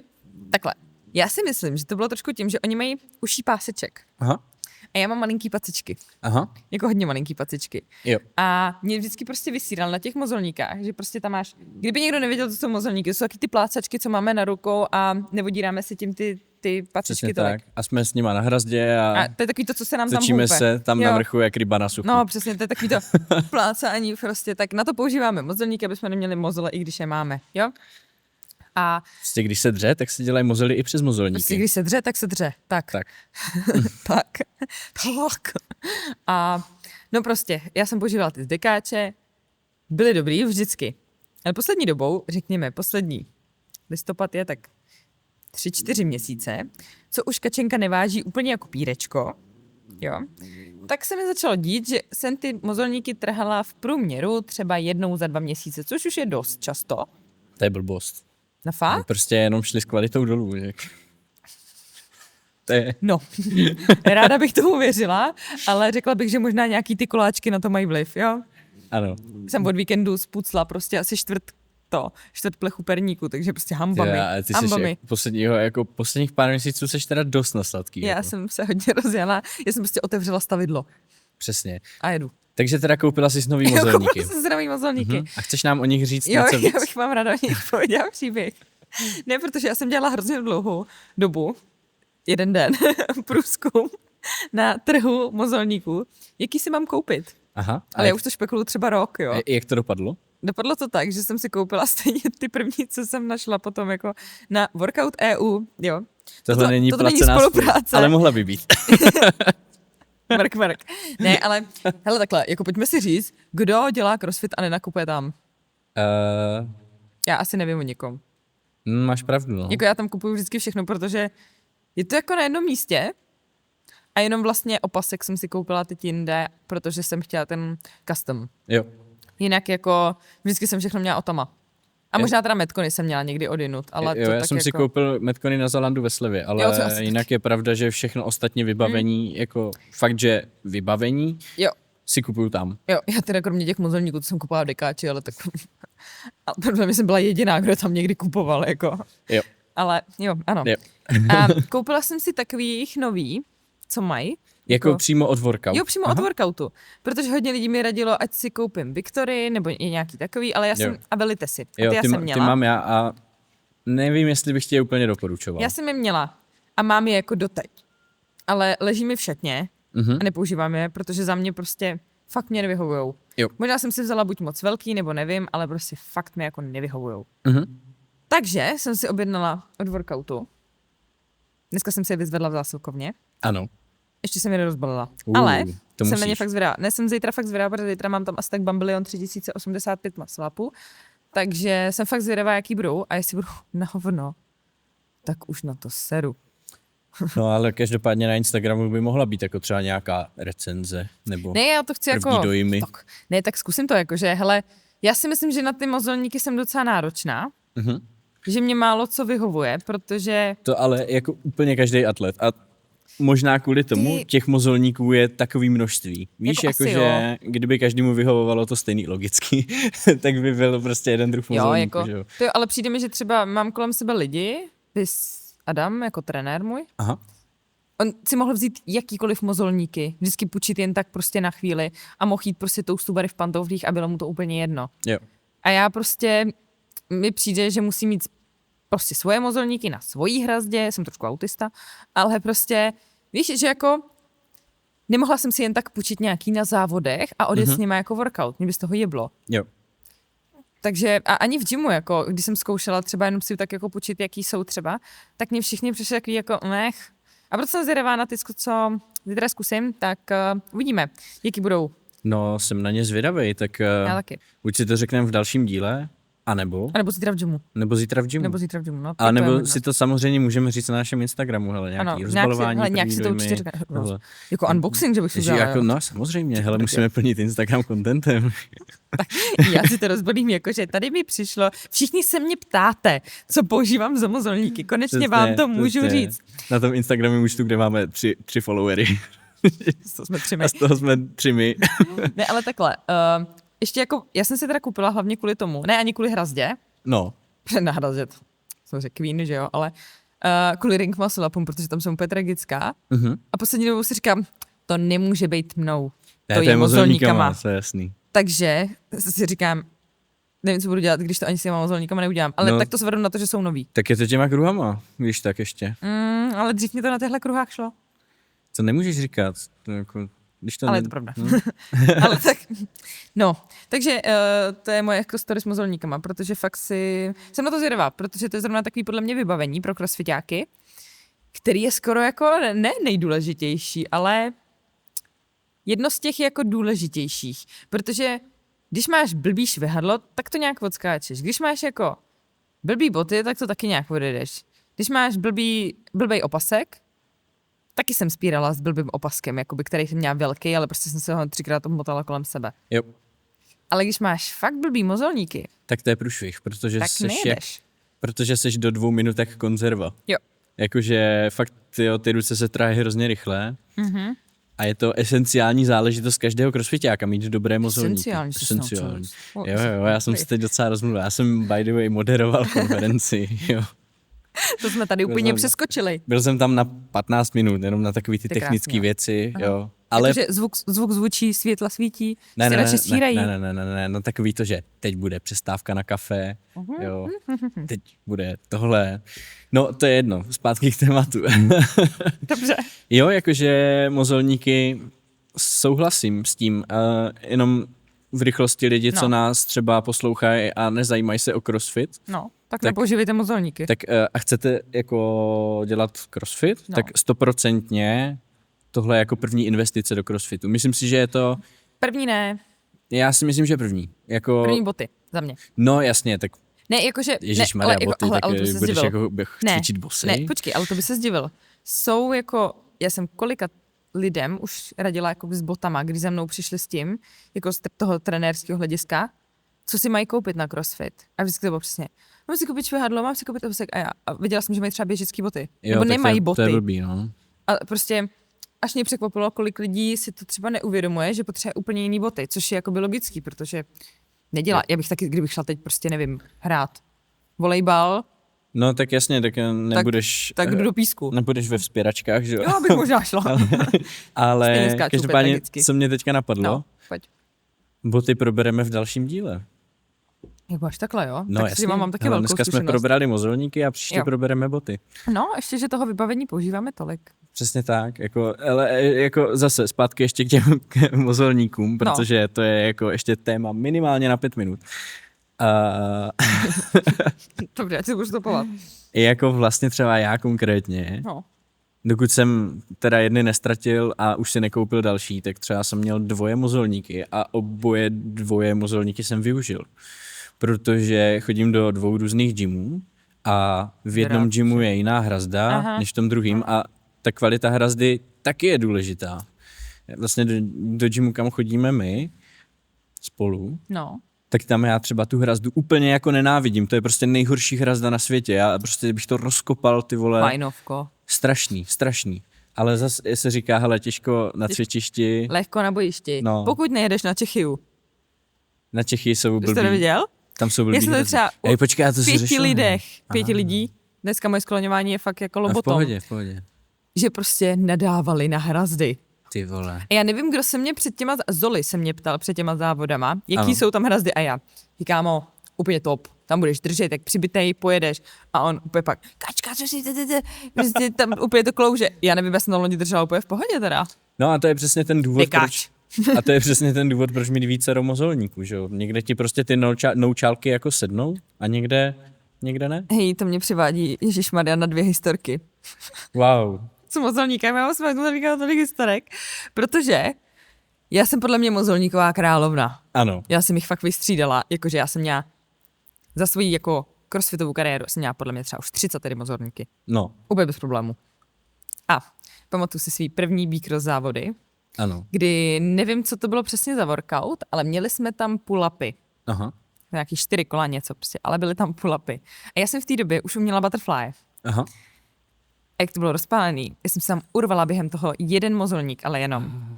takhle, já si myslím, že to bylo trošku tím, že oni mají uší páseček. Aha. A já mám malinký pacičky. Aha. Jako hodně malinký pacičky. Jo. A mě vždycky prostě vysíral na těch mozolníkách, že prostě tam máš, kdyby někdo nevěděl, co jsou mozolníky, to jsou taky ty plácačky, co máme na rukou a nevodíráme si tím ty pacičky tolik. Tak. A jsme s nima na hrazdě a to je takový to, co se nám tam točíme houpe. se tam na vrchu jak ryba na suchu. No přesně, to je takový to plácání prostě, tak na to používáme mozolníky, aby jsme neměli mozole, i když je máme, jo? A prostě když se dře, tak se dělají mozely i přes mozolníky. Prostě když se dře, tak se dře. Tak. Tak. A no prostě, já jsem používala ty zdekáče, byly dobrý vždycky. Ale poslední dobou, řekněme, poslední listopad je tak 3-4 měsíce, co už Kačenka neváží úplně jako pírečko, jo, tak se mi začalo dít, že jsem ty mozolníky trhala v průměru třeba jednou za 2 měsíce, což už je dost často. To je blbost. Na fakt? Prostě jenom šli s kvalitou dolů. Že? To je... No, ráda bych tomu věřila, ale řekla bych, že možná nějaký ty koláčky na to mají vliv, jo? Ano. Jsem od víkendu spucla prostě asi čtvrt plechu perníku, takže prostě hambami. Ty posledních pár měsíců seš teda dost na sladký. Já jako. jsem se hodně rozjela, já jsem prostě otevřela stavidlo. Přesně. A jedu. Takže teda koupila jsi nový mozolníky. Koupila jsem nový mozolníky. A chceš nám o nich říct jo, něco víc? Já bych vám ráda o nich pověděla příběh. Ne, protože já jsem dělala hrozně dlouhou dobu, jeden den, průzkum na trhu mozolníků, jaký si mám koupit. Aha. Ale já už to špekuluju třeba rok, jo. Jak to dopadlo? Dopadlo to tak, že jsem si koupila stejně ty první, co jsem našla potom jako na Workout EU, jo. Tohle není toto není placená spolupráce. ale mohla by být. Mark. Ne, ale hele takhle, jako pojďme si říct, kdo dělá crossfit a nenakupuje tam? Já asi nevím o nikom. Máš pravdu, no. Jako já tam kupuju vždycky všechno, protože je to jako na jednom místě a jenom vlastně opasek jsem si koupila teď jinde, protože jsem chtěla ten custom. Jo. Jinak jako vždycky jsem všechno měla otama. A možná teda Metcony jsem měla někdy odinut, ale Jo, to já tak jsem jako... si koupil Metcony na Zalandu ve slevě, ale Jo, to asi jinak je pravda, že všechno ostatně vybavení, jako fakt, že vybavení Jo, si kupuju tam. jo, já teda kromě těch mozelníků, to jsem kupovala v Dekáči, ale tak... Ale podle mě jsem byla jediná, kdo tam někdy kupoval, jako. Jo. Ale jo, ano. Jo. A koupila jsem si takových nový, co mají. Jako přímo od workout. Jo, přímo od workoutu. Protože hodně lidí mi radilo, ať si koupím Victory nebo je nějaký takový, ale já jsem, a Velite si. A Jo, ty já jsem ty měla. mám já a nevím, jestli bych ti je úplně doporučoval. Já jsem je měla a mám je jako doteď. Ale leží mi v šatně a nepoužívám je, protože za mě prostě fakt mě nevyhovujou. Jo. Možná jsem si vzala buď moc velký, nebo nevím, ale prostě fakt mě jako nevyhovujou. Mhm. Takže jsem si objednala od workoutu. Dneska jsem si je vyzvedla v zásilkovně. Ano. Ještě jsem je nerozbalila. Ale to jsem na musíš. ně fakt zvědavá. Ne, jsem zítra fakt zvědavá, protože zítra mám tam asi tak Bambilion 3085 maslapů. Takže jsem fakt zvědavá, jaký budou. A jestli budou na hovno, tak už na to seru. No ale každopádně na Instagramu by mohla být jako třeba nějaká recenze nebo Ne, já to chci první jako... dojmy. Tak, ne, tak zkusím to jako, že hele, já si myslím, že na ty mozolníky jsem docela náročná. Mhm. Že mě málo co vyhovuje, protože... To ale jako úplně každý atlet a možná kvůli tomu těch mozolníků je takový množství. Víš, Jako asi že kdyby každému vyhovovalo to stejný logicky, tak by byl prostě jeden druh mozolníků. jako, že jo? to jo, ale přijde mi, že třeba mám kolem sebe lidi, vys Adam jako trenér můj, Aha. on si mohl vzít jakýkoliv mozolníky, vždycky půjčit jen tak prostě na chvíli a mohl jít prostě tou stubary v pantoflích a bylo mu to úplně jedno. Jo. A já prostě, mi přijde, že musím mít prostě svoje mozolníky na svojí hrazdě, jsem trošku autista, ale prostě, víš, že jako nemohla jsem si jen tak půjčit nějaký na závodech a odjet s nima jako workout, mě by z toho jeblo. Jo. Takže a ani v gymu, jako když jsem zkoušela třeba jenom si tak jako půjčit, jaký jsou třeba, tak mě všichni přišli takový jako nech. A proto jsem zvědavá na ty, co zítra zkusím, tak uvidíme, jaký budou. No, jsem na ně zvědavej, tak Já taky. buď si to řekneme v dalším díle, anebo A nebo zítra v gymu. zítra v gymu. No, A nebo si to samozřejmě můžeme říct na našem Instagramu, hele, nějaký ano, rozbalování, nějak si to určitě řekne. Jako unboxing, že bych si vzala. Jako, no samozřejmě, hele, musíme plnit Instagram contentem. Já si to rozbalím, jakože tady mi přišlo, všichni se mě ptáte, co používám za mozolníky, konečně vám to můžu říct. Na tom Instagramu účtu, kde máme tři followery. To jsme 3 A z toho jsme 3 my. Ne, ale takhle, ještě jako, já jsem si teda koupila hlavně kvůli tomu, ne ani kvůli hrazdě, No, na hrazdě, to jsem řekl Queen, že jo, ale kvůli ring muscle upům, protože tam jsem úplně tragická. A poslední dobou si říkám, to nemůže být mnou, to je mozolníkama. to je jasný. Takže si říkám, nevím, co budu dělat, když to ani s těma mozolníkama neudělám, ale tak to zvedu na to, že jsou nový. Tak je to těma kruhama, víš, tak ještě. Ale dřív mě to na těchto kruhách šlo. To nemůžeš říkat. To jako, když to Ale je to pravda. Ale tak, no, takže to je moje jako story s mozolníkama, protože fakt jsem na to zvědavá, protože to je zrovna takový podle mě vybavení pro crossfitáky, který je skoro jako ne nejdůležitější, ale jedno z těch jako důležitějších, protože když máš blbý švihadlo, tak to nějak odskáčeš. Když máš jako blbý boty, tak to taky nějak odejdeš. Když máš blbej opasek, taky jsem spírala s blbým opaskem, jakoby, který jsem měla velký, ale prostě jsem se ho 3krát obmotala kolem sebe. Jo. Ale když máš fakt blbý mozolníky, Tak to je průšvih, protože tak nejedeš. protože seš do 2 minut jak konzerva. Jo. Jakože fakt ty ruce se tráhají hrozně rychle. A je to esenciální záležitost každého crossfitáka mít dobré mozolníky. Esenciální. Jo, já jsem se teď docela rozmluvil. Já jsem by the way moderoval konferenci, jo. To jsme tady úplně přeskočili. Byl jsem tam na 15 minut, jenom na takové ty To technické krásně. věci, Aha. jo. Ale Takže zvuk zvučí, světla svítí, ne, radši střírají. ne, no takový to, že teď bude přestávka na kafe, jo, teď bude tohle. No, to je jedno, zpátky k tématu. Dobře. Jo, jakože mozolníky souhlasím s tím, jenom v rychlosti lidi, co nás třeba poslouchají a nezajímají se o CrossFit. No, tak nepoužívejte mozolníky. Tak a chcete jako dělat CrossFit, tak 100% tohle je jako první investice do CrossFitu. Myslím si, že je to... První ne. Já si myslím, že první. Jako... První boty, za mě. No jasně, tak Ne, jakože... Ježišmarja, boty, ale tak to se budeš zdivil. jako cvičit bosy. Ne, počkej, ale to by se zdivil. Jsou jako, já jsem kolika lidem už radila jako s botama, když za mnou přišli s tím, jako z toho trenérského hlediska, co si mají koupit na CrossFit. A vždycky to bylo přesně. Mám si koupit švihadlo, mám si koupit obsek a viděla jsem, že mají třeba běžický boty. Jo, nebo nemají boty. To je blbý, no. A prostě až mě překvapilo, kolik lidí si to třeba neuvědomuje, že potřebuje úplně jiný boty, což je jako by logický, protože nedělá. Já bych taky, kdybych šla teď prostě, nevím, hrát volejbal, No tak jasně, tak nebudeš... tak jdu do písku. Nebudeš ve vzpěračkách, že jo? Jo, bych možná šla. Ale každopádně, pedagogicky. co mě teďka napadlo, No, pojď. boty probereme v dalším díle. Jako až takhle, jo? No tak jasně, si mám taky hele, velkou dneska zkušenost. jsme probrali mozolníky a příště Jo. probereme boty. No, ještě, že toho vybavení používáme tolik. Přesně tak, ale jako zase zpátky ještě k těm mozolníkům, protože to je jako ještě téma minimálně na 5 minut. Dobře, já si budu stopovat. Jako vlastně třeba já konkrétně, No. dokud jsem teda jedny nestratil a už si nekoupil další, tak třeba jsem měl 2 mozolníky a oboje 2 mozolníky jsem využil. Protože chodím do 2 různých gymů a v jednom gymu je jiná hrazda než v tom druhým a ta kvalita hrazdy taky je důležitá. Vlastně do gymu, kam chodíme my spolu, No. tak tam já třeba tu hrazdu úplně jako nenávidím. To je prostě nejhorší hrazda na světě. Já prostě bych to rozkopal, ty vole. Fajnovko. Strašný. Ale zase se říká, hele, těžko na cvičišti. Lehko na bojišti. No. Pokud nejedeš na Čechyju. Na Čechy jsou Jsi to blbý. neviděl? Tam jsou blbý. Já jsem to třeba Ej, počkej, já to si 5 řešil, lidech, ne? 5 lidí. Dneska moje skloňování je fakt jako A v lobotom. pohodě. Že prostě nadávali na hrazdy. Ty vole. A já nevím, kdo se mě před těma, Zoli se mě ptal před těma závodama, jaký Ano. jsou tam hrazdy a já. Říkámo, úplně top, tam budeš držet, tak přibitej, pojedeš. A on úplně pak, kačka, co si, prostě tam úplně to klouže. Já nevím, já jsem to loni držela úplně v pohodě teda. No a to je přesně ten důvod, Vykač. a to je přesně ten důvod, proč mít více mozolníků, že jo? Někde ti prostě ty noučálky jako sednou a někde ne. Hej, to mě přivádí Ježišmarja na 2 historky. Wow. Co mozolníkem, já mám své mozolníka tolik historek, protože já jsem podle mě mozolníková královna. Ano. Já jsem jich fakt vystřídala, jakože já jsem měla za svoji jako crossfitovou kariéru, jsem měla podle mě třeba už 30 tedy mozolníky. No, Úplně bez problému. A pamatuju si svý první bíkros závody, ano. kdy nevím, co to bylo přesně za workout, ale měli jsme tam pull-upy. Aha. Nějaký 4 kola něco prostě, ale byly tam pull-upy. A já jsem v té době už uměla butterfly. Aha. A jak to bylo rozpálený, já jsem se tam urvala během toho jeden mozolník, ale jenom.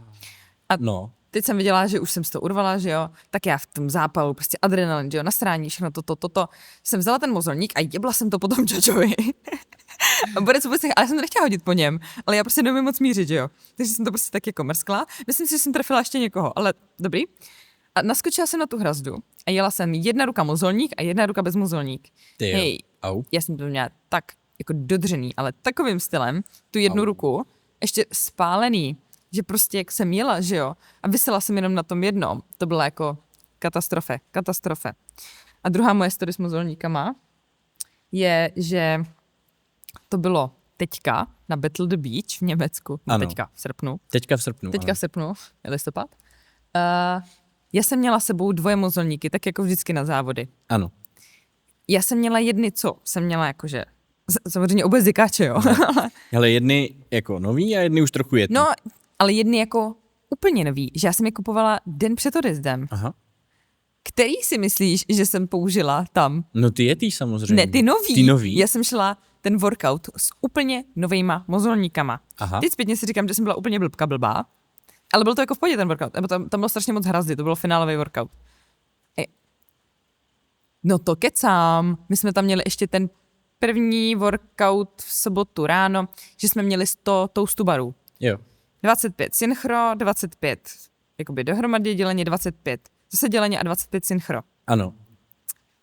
A No. teď jsem viděla, že už jsem si to urvala, že jo, tak já v tom zápalu, prostě adrenalin, že jo, nasrání, všechno to. Jsem vzala ten mozolník a jebla jsem to po tom Jojovi. A bude vůbec, ale jsem to nechtěla hodit po něm, ale já prostě nevím moc mířit, že jo. Takže jsem to prostě tak jako mrskla. Myslím si, že jsem trefila ještě někoho, ale dobrý. A naskočila jsem na tu hrazdu a jela jsem jedna ruka mozolník a jedna ruka bez mozolník. Ty jo. Hej, Au. já jsem to měla tak jako dodřený, ale takovým stylem, tu jednu ruku, ještě spálený, že prostě jak jsem jela, že jo, a visela jsem jenom na tom jednom, to byla jako katastrofe. A druhá moje story s mozolníkama je, že to bylo teďka na Battle the Beach v Německu, no Ano. teďka v srpnu, Teďka v srpnu. teďka v srpnu, je listopad. Já jsem měla s sebou 2 mozolníky, tak jako vždycky na závody. Ano. Já jsem měla jedny, co jsem měla jakože, samozřejmě oba zikáče, jo. Ale jedny jako nový a jedny už trochu jetný. No, ale jedny jako úplně nový, že já jsem je kupovala den před odjezdem. Aha. Který si myslíš, že jsem použila tam? No ty jetý samozřejmě. Ne, ty nový. Ty nový? Já jsem šla ten workout s úplně novejma mozolníkama. Aha. Teď zpětně si říkám, že jsem byla úplně blbá, ale byl to jako v pohodě ten workout, nebo tam bylo strašně moc hrazdy, to byl finálový workout. No to kecám, my jsme tam měli ještě ten první workout v sobotu ráno, že jsme měli 100 toastu barů. Jo. 25 synchro, 25 jakoby dohromady děleně 25. Zase děleně a 25 synchro. Ano.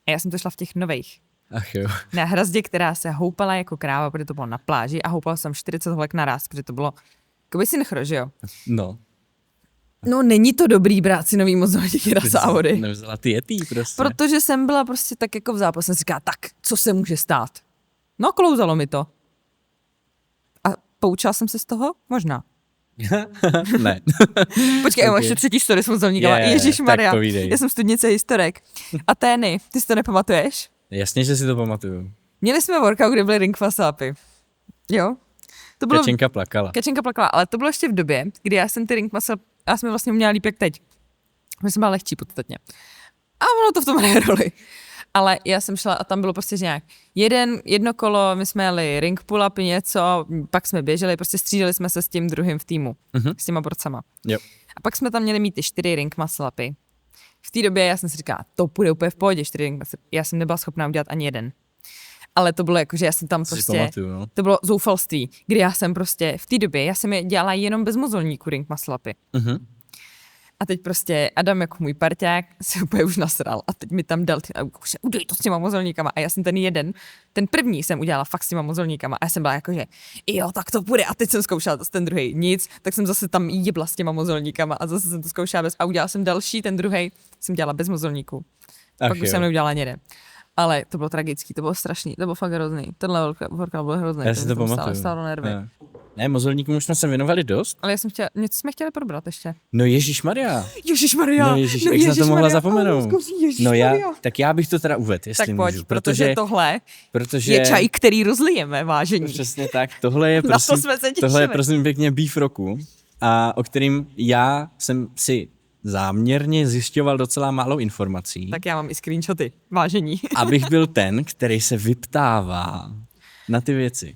A já jsem to šla v těch nových. Ach jo. Na hrazdě, která se houpala jako kráva, protože to bylo na pláži a houpala jsem 40 holek naraz, protože to bylo jakoby synchro, že jo? No. No není to dobrý brát si nový mozolníky na závody. Nevzala ty Yeti prostě. Protože jsem byla prostě tak jako v zápase. Jsem si říkala, tak, co se může stát? No, klouzalo mi to. A poučila jsem se z toho? Možná. Ne. Počkej, okay. Mám ještě třetí story s mozolníkama. Ježišmarja, já jsem studnice historek. Atény, ty si to nepamatuješ? Jasně, že si to pamatuju. Měli jsme workout, kde byly ring muscle upy. Jo? To bylo... Kačenka plakala, ale to bylo ještě v době, kdy já jsem ty ring muscle, já jsem vlastně uměla líp jak teď. Já jsem byla lehčí podstatně. A ono to v tom hraje roli. Ale já jsem šla a tam bylo prostě nějak jedno kolo, my jsme jeli ring pull-upy něco, pak jsme běželi, prostě střídali jsme se s tím druhým v týmu, s těma borcama. Yep. A pak jsme tam měli mít ty 4 ring muscle-upy. V té době já jsem si říkala, to půjde úplně v pohodě, 4 ring muscle. Já jsem nebyla schopná udělat ani jeden. Ale to bylo jako, že já jsem tam prostě, pamatuju, no. To bylo zoufalství, kdy já jsem prostě, v té době, já jsem je dělala jenom bez mozolníku ring muscle-upy. A teď prostě Adam jako můj parťák se úplně už nasral a teď mi tam dal, udělej to s těma mozolníkama a já jsem ten první jsem udělala fakt s těma mozolníkama a já jsem byla jako, že jo, tak to půjde a teď jsem zkoušela ten druhý nic, tak jsem zase tam jebla s těma mozolníkama a zase jsem to zkoušela bez a udělala jsem další, ten druhý jsem dělala bez mozolníků. Pak už jsem neudělala ani jeden. Ale to bylo tragický, to bylo strašný, to bylo fakt hrozný. Tenhle workout byl hrozný. Já si to pamatuju. Stálo nervy. Ne, mozolníkům už jsme se věnovali dost. Ale něco jsme chtěli probrat ještě. No Ježišmarja. No jak jsem to mohla zapomenout. No já bych to teda uvedl, jestli tak pojď, můžu. protože tohle je čaj, který rozlijeme, vážení. Přesně tak, tohle je prosím pěkně beef roku, a o kterým já jsem si záměrně zjišťoval docela málo informací. Tak já mám i screenshoty, vážení. Abych byl ten, který se vyptává na ty věci.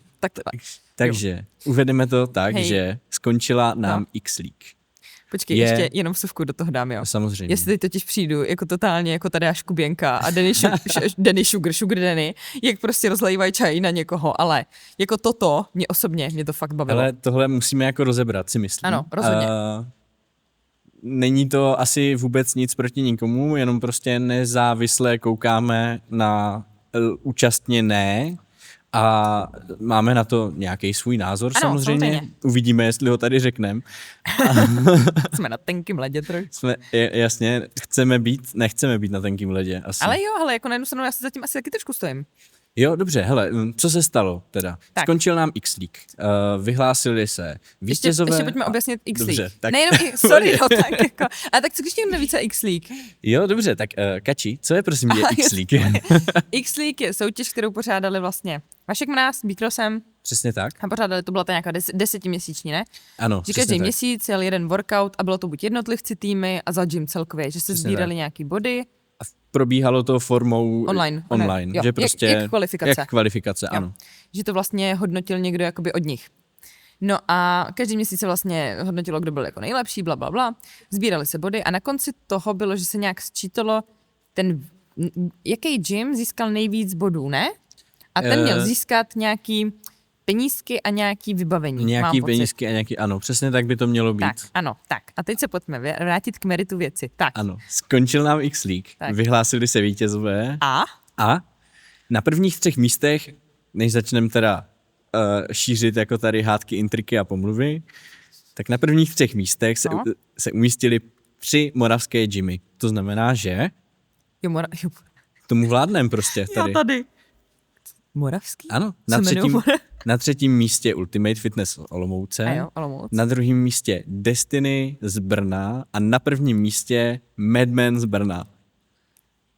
Takže uvedeme to tak, že skončila nám X-League. Počkej, ještě jenom vsuvku do toho dám, jo. Samozřejmě. Jestli teď totiž přijdu jako totálně jako tady až Kuběnka a Danny Sugar Danny, jak prostě rozlévají čaj na někoho, ale jako toto, mě to fakt bavilo. Ale tohle musíme jako rozebrat, si myslím. Ano, rozhodně. Není to asi vůbec nic proti nikomu, jenom prostě nezávisle koukáme na účastněné a máme na to nějaký svůj názor, ano, samozřejmě. Uvidíme, jestli ho tady řekneme. Jsme na tenkým ledě trochu. Jasně, nechceme být na tenkým ledě asi. Ale jo, jako na jednu stranu já si zatím asi taky trošku stojím. Jo, dobře, hele, co se stalo teda? Tak. Skončil nám X-League, vyhlásili se vítězové. Ještě pojďme objasnit X-League. Dobře, tak. Nejenom, sorry, no tak jako, ale tak co když někdo neví, co je X-League? Jo, dobře, tak Kači, co je prosím je X-League? X-League je soutěž, kterou pořádali vlastně Vašek Mráz s Bíkrosem. Přesně tak. A pořádali, to byla ta nějaká 10měsíční, ne? Ano, že každý měsíc jel jeden workout a bylo to buď jednotlivci týmy a za gym celkově, že se sbírali nějaký body. A probíhalo to formou online jo, že prostě jak kvalifikace, jo. Ano. Že to vlastně hodnotil někdo jakoby od nich. No a každý měsíc se vlastně hodnotilo, kdo byl jako nejlepší, bla, bla, bla. Sbírali se body a na konci toho bylo, že se nějak sčítalo jaký gym získal nejvíc bodů, ne? A ten měl získat nějaký penízky a nějaký vybavení. Nějaký penízky a nějaký, ano, přesně tak by to mělo být. Tak, ano, tak. A teď se pojďme vrátit k meritu věci. Tak. Ano, skončil nám X-League, vyhlásili se vítězové. A na prvních 3 místech, než začneme teda šířit jako tady hádky, intriky a pomluvy, tak na prvních 3 místech se umístili 3 moravské gymy. To znamená, že tomu vládnem prostě tady. Jo, tady. Moravský? Ano, na 3. místě Ultimate Fitness Olomouce, na 2. místě Destiny z Brna a na 1. místě Madman z Brna.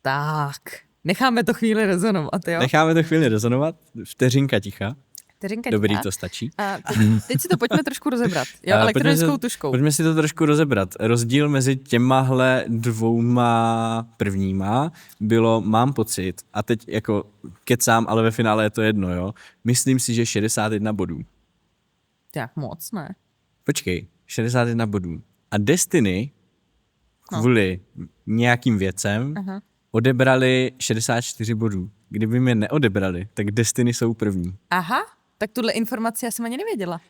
Tak, necháme to chvíli rezonovat, jo? Necháme to chvíli rezonovat, vteřinka ticha. Dobrý, to stačí. A teď si to pojďme trošku rozebrat, jo, elektronickou tuškou. Pojďme si to trošku rozebrat. Rozdíl mezi těmahle 2 prvníma bylo, mám pocit, a teď jako kecám, ale ve finále je to jedno, jo. Myslím si, že 61 bodů. Tak moc, ne? Počkej, 61 bodů. A Destiny kvůli nějakým věcem odebrali 64 bodů. Kdyby mě neodebrali, tak Destiny jsou první. Aha. Tak tuhle informaci já jsem ani nevěděla.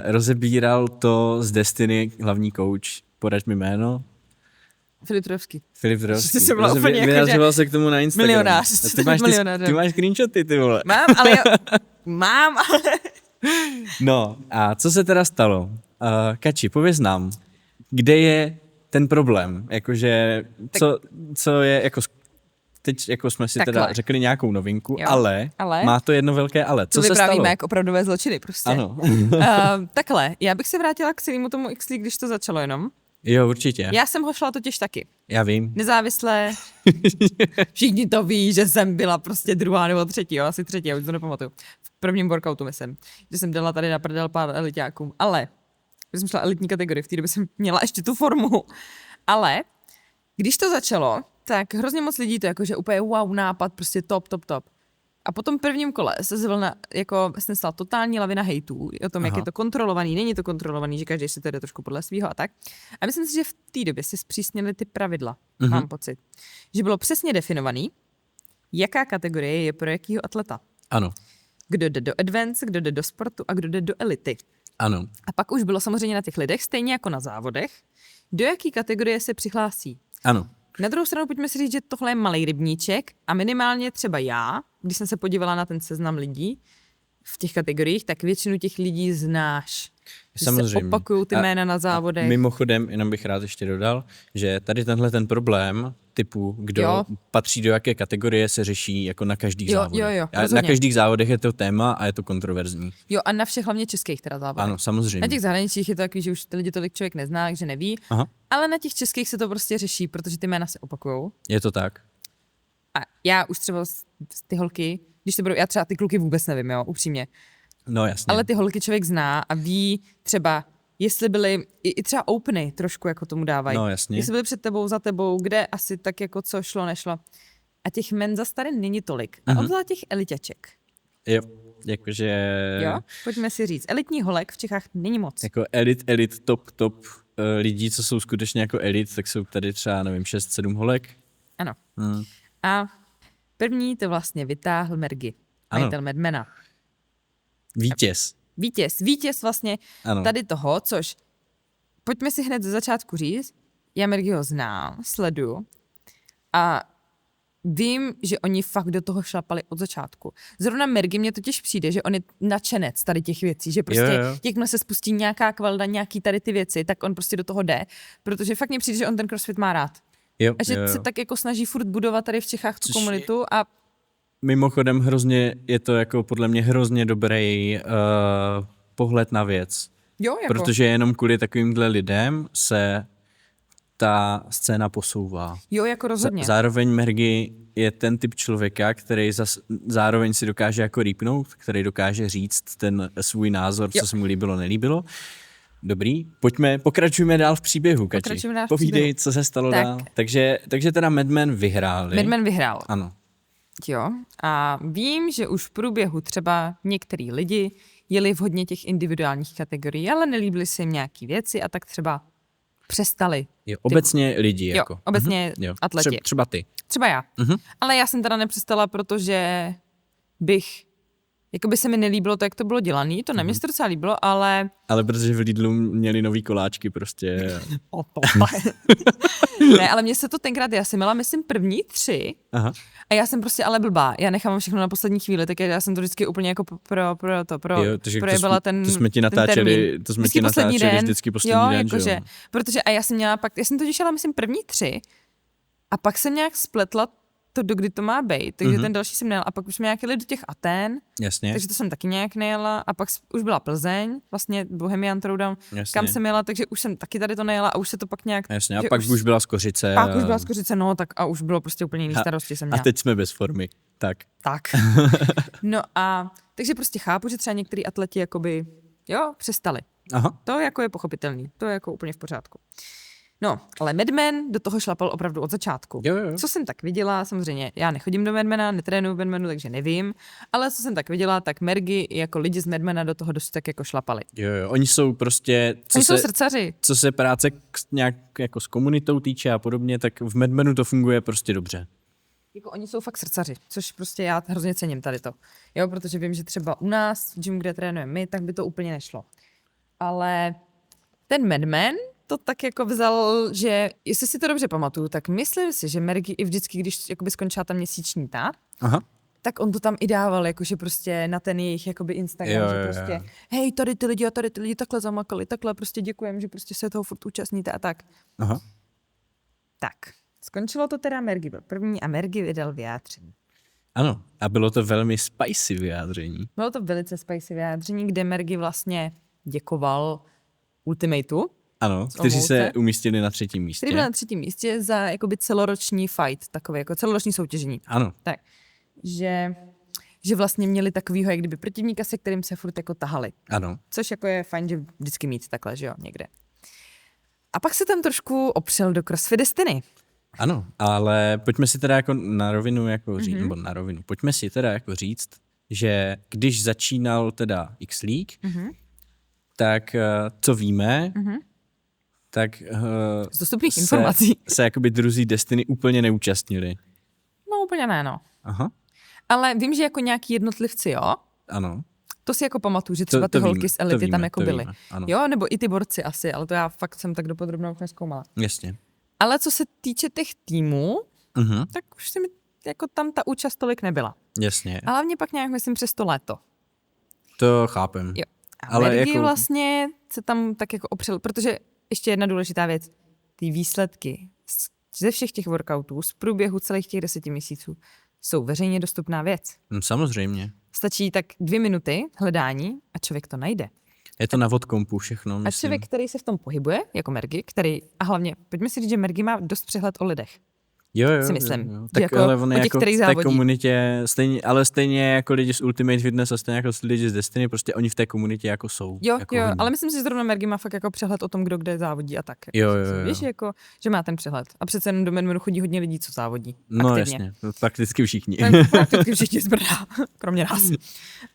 Rozebíral to z Destiny hlavní coach. Poraď mi jméno. Filip Trovský. Vyjadřoval se k tomu na Instagramu. Milionář. Ty máš screenshoty, ty vole. Mám, ale... No, a co se teda stalo? Kači, pověz nám. kde je ten problém? Jakože, co je, jako teď jako jsme si Takhle. teda řekli nějakou novinku, Jo, ale má to jedno velké ale. Co to se vyprávíme stalo? jak opravdové zločiny prostě. Ano. Takhle, já bych se vrátila k celému tomu X-League, když to začalo jenom. Jo, určitě. Já jsem ho šla totiž taky. Já vím. Nezávisle. Všichni to ví, že jsem byla prostě druhá nebo třetí, jo, asi třetí, já už to nepamatuju. V prvním workoutu myslím, že jsem dala tady na prdel pár elitákům, ale když jsem šla elitní kategorii, v té době jsem měla ještě tu formu. Ale když to začalo, tak hrozně moc lidí to jakože úplně wow nápad, prostě top. A po tom prvním kole se zvolna, jako se stala totální lavina hejtů o tom, jak je to kontrolovaný, není to kontrolovaný, že každý si to jde trošku podle svýho a tak. A myslím si, že v té době si zpřísnili ty pravidla, mám pocit. Že bylo přesně definovaný, jaká kategorie je pro jakýho atleta. Ano. Kdo jde do advance, kdo jde do sportu a kdo jde do elity. Ano. A pak už bylo samozřejmě na těch lidech, stejně jako na závodech, do jaký kategorie se přihlásí. Ano. Na druhou stranu pojďme si říct, že tohle je malej rybníček a minimálně třeba já, když jsem se podívala na ten seznam lidí v těch kategoriích, tak většinu těch lidí znáš. Že Samozřejmě. se opakují ty jména na závodech. Mimochodem, jenom bych rád ještě dodal, že tady tenhle ten problém typu, kdo Jo. patří do jaké kategorie, se řeší jako na každých Jo, závodech. jo, A na rozhodně. každých závodech je to téma a je to kontroverzní. Jo, a na všech hlavně českých teda závodech. Ano, samozřejmě. Na těch zahraničích je to takový, že už ty lidi tolik člověk nezná, takže neví. Aha. Ale na těch českých se to prostě řeší, protože ty jména se opakujou. Je to tak. A já už třeba ty holky, když to budou, já třeba ty kluky vůbec nevím, jo, upřímně. No jasně. Ale ty holky člověk zná a ví třeba, jestli byly, i třeba openy trošku jako tomu dávají. No jasně. Jestli byly před tebou, za tebou, kde asi tak jako co šlo, nešlo. A těch men zas tady není tolik. A obzvlášť těch eliťaček. Jo, jakože... Jo? Pojďme si říct. Elitní holek v Čechách není moc. Jako elit, top lidí, co jsou skutečně jako elit, tak jsou tady třeba, nevím, 6-7 holek. Ano. A první to vlastně vytáhl Mergy. Majitel Madmana. Vítěz. Vítěz vlastně Ano. tady toho, což pojďme si hned ze začátku říct, já Mergyho znám, sleduju a vím, že oni fakt do toho šlapali od začátku. Zrovna Mergy mně totiž přijde, že on je nadšenec tady těch věcí, že prostě jakmile se spustí nějaká kvalda, nějaký tady ty věci, tak on prostě do toho jde, protože fakt mně přijde, že on ten crossfit má rád. Jo, A že se tak jako snaží furt budovat tady v Čechách tu komunitu a Mimochodem hrozně, je to jako podle mě hrozně dobrý pohled na věc. jo, jako. Protože jenom kvůli takovýmhle lidem se ta scéna posouvá. Jo, jako rozhodně. Zároveň Mergy je ten typ člověka, který zároveň si dokáže jako rýpnout, který dokáže říct ten svůj názor, co se mu líbilo, nelíbilo. Dobrý, pokračujeme dál v příběhu, Kači. Povídej, co se stalo dál. Takže teda Madman vyhráli. Madman vyhrál. Ano. Jo, a vím, že už v průběhu třeba některý lidi jeli v hodně těch individuálních kategorií, ale nelíbily se jim nějaký věci a tak třeba přestali. Jo, obecně lidi Jo, jako. obecně atleti. Třeba ty. Třeba já. Ale já jsem teda nepřestala, protože jakoby se mi nelíbilo to, jak to bylo dělaný, to na mě se to docela líbilo, ale... Ale protože v Lidlu měli nový koláčky prostě. Ne, ale mně se to tenkrát, já jsem měla, myslím, první 3 a já jsem prostě ale blbá. Já nechám všechno na poslední chvíli, tak já jsem to vždycky úplně jako projebala ten to jsme ti natáčeli, vždycky poslední den, jakože, že jo? Protože a já jsem totiž šla, myslím, první 3 a pak jsem nějak spletla to, dokdy to má být, takže ten další jsem nejela a pak už jsme nějak jeli do těch Athén, Jasně. takže to jsem taky nějak nejela a pak už byla Plzeň, vlastně Bohemian Throwdown, kam jsem jela, takže už jsem taky tady to nejela a už se to pak nějak... Jasně, a pak už byla Skořice. Pak už byla Skořice, no, tak a už bylo prostě úplně jiný starosti jsem měla. A teď jsme bez formy, tak. No a takže prostě chápu, že třeba některý atleti jakoby, přestali. Aha. To jako je pochopitelný, to je jako úplně v pořádku. No, ale Madman do toho šlapal opravdu od začátku. Jo. Co jsem tak viděla, samozřejmě, já nechodím do Madmana, netrénuju v Madmanu, takže nevím, ale co jsem tak viděla, tak Mergy jako lidi z Madmana do toho dost tak jako šlapali. Jo, oni jsou prostě... Jsou srdcaři. Co se práce nějak jako s komunitou týče a podobně, tak v Madmanu to funguje prostě dobře. Jako oni jsou fakt srdcaři, což prostě já hrozně cením tady to. Jo, protože vím, že třeba u nás, v gym, kde trénujeme my, tak by to úplně nešlo. Ale ten Madman to tak jako vzal, že jestli si to dobře pamatuju, tak myslím si, že Mergy i vždycky, když jakoby skončila ta měsíční ta, tak on to tam i dával, jakože prostě na ten jejich jakoby Instagram, že prostě hej, tady ty lidi takhle zamakali, takhle prostě děkujem, že prostě se toho furt účastníte a tak. Aha. Tak, skončilo to teda, Mergy byl první a Mergy vydal vyjádření. Ano, a bylo to velmi spicy vyjádření. Bylo to velice spicy vyjádření, kde Mergy vlastně děkoval Ultimateu. Ano, kteří se umístili na 3. místě. Který byl na 3. místě za jakoby celoroční fight, takové jako celoroční soutěžení. Ano. Tak, že vlastně měli takovýho, jak kdyby protivníka, se kterým se furt jako tahali. Ano. Což jako je fajn, že vždycky mít takhle, že jo, někde. A pak se tam trošku opřel do CrossFit Destiny. Ano, ale pojďme si teda jako na rovinu jako říct, nebo na rovinu, pojďme si teda jako říct, že když začínal teda X-League, tak co víme, tak z dostupných informací se jakoby druzí Destiny úplně neúčastnili. No úplně ne, no. Aha. Ale vím, že jako nějaký jednotlivci, jo? Ano. To si jako pamatuju, že třeba ty holky z Elity tam jako byly. Ano. Jo, nebo i ty borci asi, ale to já fakt jsem tak dopodrobna už nezkoumala. Jasně. Ale co se týče těch týmů, tak už si mi jako tam ta účast tolik nebyla. Jasně. A hlavně pak nějak myslím přes to léto. To chápem. Jo. A ale Mergy jako vlastně se tam tak jako opřel, protože ještě jedna důležitá věc, ty výsledky ze všech těch workoutů z průběhu celých těch 10 měsíců jsou veřejně dostupná věc. Samozřejmě. Stačí tak 2 minuty hledání a člověk to najde. Je to na vodkompu všechno, myslím. A člověk, který se v tom pohybuje, jako Mergy, a hlavně, pojďme si říct, že Mergy má dost přehled o lidech. Jo, si myslím. Jo. Tak jako ale on je jako v té závodí. komunitě, stejně jako lidi z Ultimate Fitness a stejně jako lidi z Destiny, prostě oni v té komunitě jako jsou. Jo, jako jo, ale myslím si, že zrovna Mergy má fakt jako přehled o tom, kdo kde závodí a tak. Jo. Víš, jako, že má ten přehled. A přece jenom do Menmenu chodí hodně lidí, co závodí. No aktivně. jasně, prakticky všichni. Prakticky všichni z Brna, kromě nás.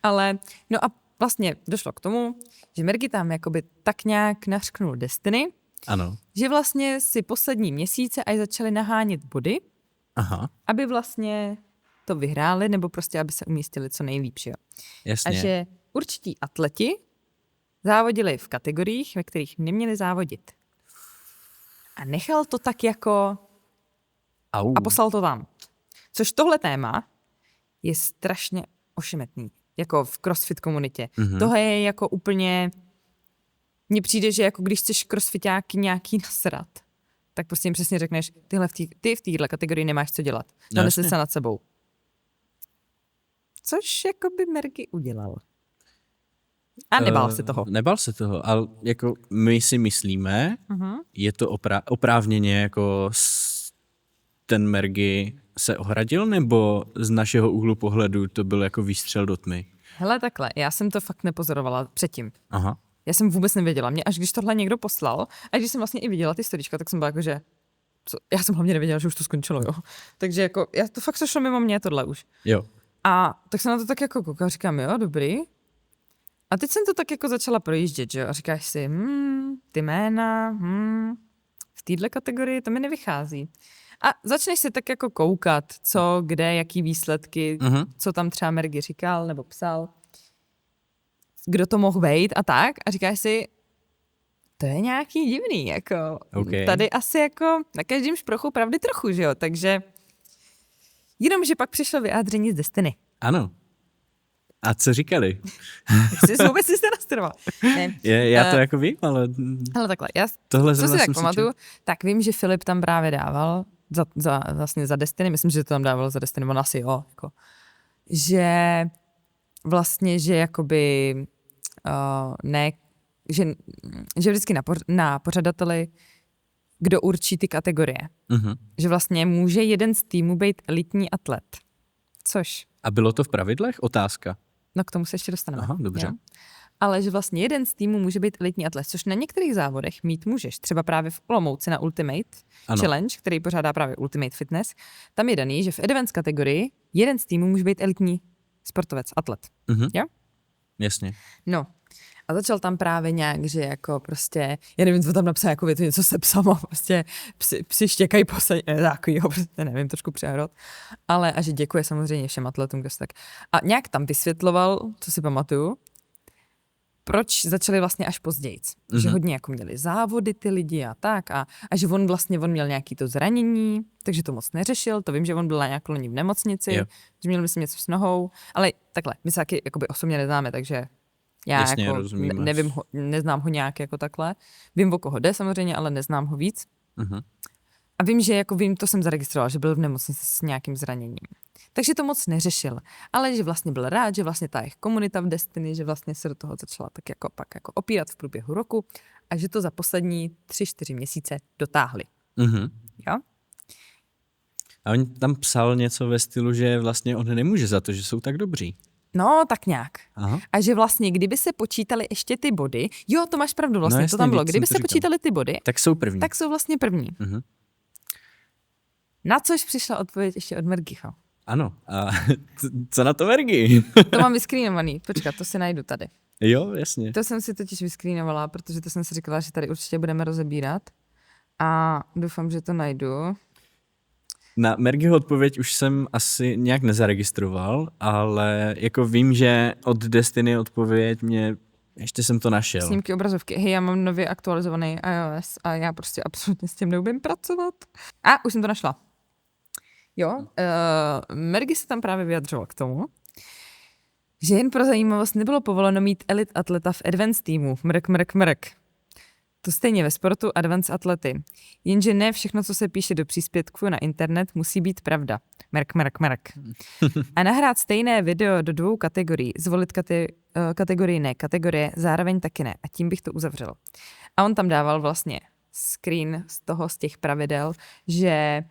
Ale, no a vlastně došlo k tomu, že Mergy tam jakoby tak nějak nařknul Destiny, Ano. že vlastně si poslední měsíce až začali nahánět body, Aha. aby vlastně to vyhráli, nebo prostě, aby se umístili co nejlíp, jo. Jasně. A že určití atleti závodili v kategoriích, ve kterých neměli závodit. A nechal to tak jako a poslal to tam. Což tohle téma je strašně ošemetný, jako v CrossFit komunitě. Tohle je jako úplně, mně přijde, že jako když chceš crossfitáky nějaký nasrat, tak prostě jim přesně řekneš, ty v téhle kategorii nemáš co dělat. Donesli se nad sebou. Což jako by Mergy udělal. A nebál se toho. Nebál se toho, ale jako my si myslíme, je to oprávněně jako ten Mergy se ohradil, nebo z našeho úhlu pohledu to byl jako výstřel do tmy? Hele, takhle, já jsem to fakt nepozorovala předtím. Aha. Já jsem vůbec nevěděla. Mě až když tohle někdo poslal, a když jsem vlastně i viděla ty storička, tak jsem byla jako, že já jsem hlavně nevěděla, že už to skončilo, jo. Takže jako, to fakt šlo mimo mě tohle už. Jo. A tak jsem na to tak jako koukala, říkám, jo, dobrý. A teď jsem to tak jako začala projíždět, že jo, a říkáš si, ty jména, v téhle kategorii to mi nevychází. A začneš si tak jako koukat, co, kde, jaký výsledky, co tam třeba Mergy říkal nebo psal, kdo to mohl být a tak. A říkáš si, to je nějaký divný, jako tady asi jako na každém šprochu pravdy trochu, že jo, takže jenomže pak přišlo vyjádření z Destiny. Ano. A co říkali? Jsi vůbec nic nenastudoval. Ne. Já to jako vím, ale takhle, tohle co si tak pamatuju, tak vím, že Filip tam právě dával vlastně za Destiny, myslím, že to tam dával za Destiny, on asi jo, jako, že vlastně, že jakoby že vždycky na pořadateli, kdo určí ty kategorie. Že vlastně může jeden z týmů být elitní atlet. Což? A bylo to v pravidlech? Otázka. No k tomu se ještě dostaneme. Aha, dobře. Jo? Ale že vlastně jeden z týmů může být elitní atlet, což na některých závodech mít můžeš. Třeba právě v Olomouci na Ultimate Challenge, který pořádá právě Ultimate Fitness. Tam je daný, že v Advanced kategorii jeden z týmů může být elitní sportovec, atlet. Jo? Jasně. No. A začal tam právě nějak, že jako prostě, já nevím, co tam napsal, jako větu, něco se psama, prostě psi štěkají posledně, takovýho, prostě nevím, trošku přehrot, ale a že děkuje samozřejmě všem atletům, kdo se tak. A nějak tam vysvětloval, co si pamatuju, proč začali vlastně až později. Že hodně jako měli závody ty lidi a tak a že on měl nějaký to zranění, takže to moc neřešil, to vím, že on byl nějak loni v nemocnici, že měl myslím něco s nohou, ale takhle, my se taky jakoby osobně neznáme, takže já jasně, jako nevím, neznám ho nějak jako takhle. Vím, o koho jde samozřejmě, ale neznám ho víc. A vím, že jako to jsem zaregistrovala, že byl v nemocnici s nějakým zraněním. Takže to moc neřešil. Ale že vlastně byl rád, že vlastně ta jejich komunita v Destiny, že vlastně se do toho začala tak jako pak jako opírat v průběhu roku a že to za poslední 3-4 měsíce dotáhli. Jo? A on tam psal něco ve stylu, že vlastně on nemůže za to, že jsou tak dobří. No, tak nějak. Aha. A že vlastně, kdyby se počítali ještě ty body, jo, to máš pravdu vlastně, jasně, to tam bylo, kdyby se počítali ty body, tak jsou první. Tak jsou vlastně první. Na což přišla odpověď ještě od Mergiho. Ano, a co na to Mergi? To mám vyskrínovaný, počkat, to si najdu tady. Jo, jasně. To jsem si totiž vyskrýnovala, protože to jsem si říkala, že tady určitě budeme rozebírat a doufám, že to najdu. Na Mergiho odpověď už jsem asi nějak nezaregistroval, ale jako vím, že od Destiny odpověď ještě jsem to našel. Snímky obrazovky. Hej, já mám nově aktualizovaný iOS a já prostě absolutně s tím neumím pracovat. A už jsem to našla. Jo, Mergi se tam právě vyjadřoval k tomu, že jen pro zajímavost nebylo povoleno mít elit atleta v advanced týmu. Mrk. To stejně ve sportu advanced atlety. Jenže ne všechno, co se píše do příspěvku na internet, musí být pravda. Mrk. A nahrát stejné video do 2 kategorií, zvolit kategorie, zároveň taky ne. A tím bych to uzavřel. A on tam dával vlastně screen z těch pravidel, že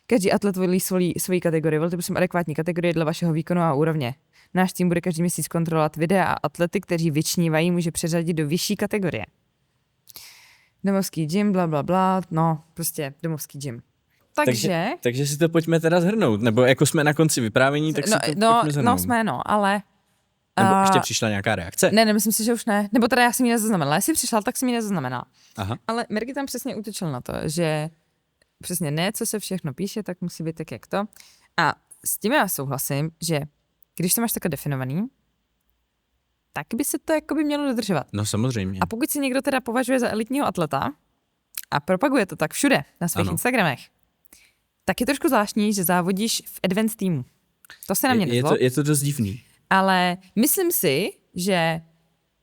každý atlet volí svoji kategorii. Volte prosím adekvátní kategorie dle vašeho výkonu a úrovně. Náš tým bude každý měsíc kontrolovat videa a atlety, kteří vyčnívají, může přeřadit do vyšší kategorie. Domovský gym, bla, no, prostě domovský gym. Takže si to pojďme teda zhrnout, nebo jako jsme na konci vyprávění, tak si to pojďme zhrnout. No jsme, ale... Nebo ještě přišla nějaká reakce? Ne, myslím si, že už ne. Nebo teda já jsem ji nezaznamenala. Jestli přišla, tak jsem ji nezaznamenala. Aha. Ale Mergi tam přesně útočil na to, že přesně ne, co se všechno píše, tak musí být tak, jak to. A s tím já souhlasím, že když to máš takhle definovaný, tak by se to jakoby mělo dodržovat. No samozřejmě. A pokud si někdo teda považuje za elitního atleta a propaguje to tak všude na svých Instagramech, tak je trošku zvláštní, že závodíš v advanced týmu. To se na mě nezlob. Je to dost divný. Ale myslím si, že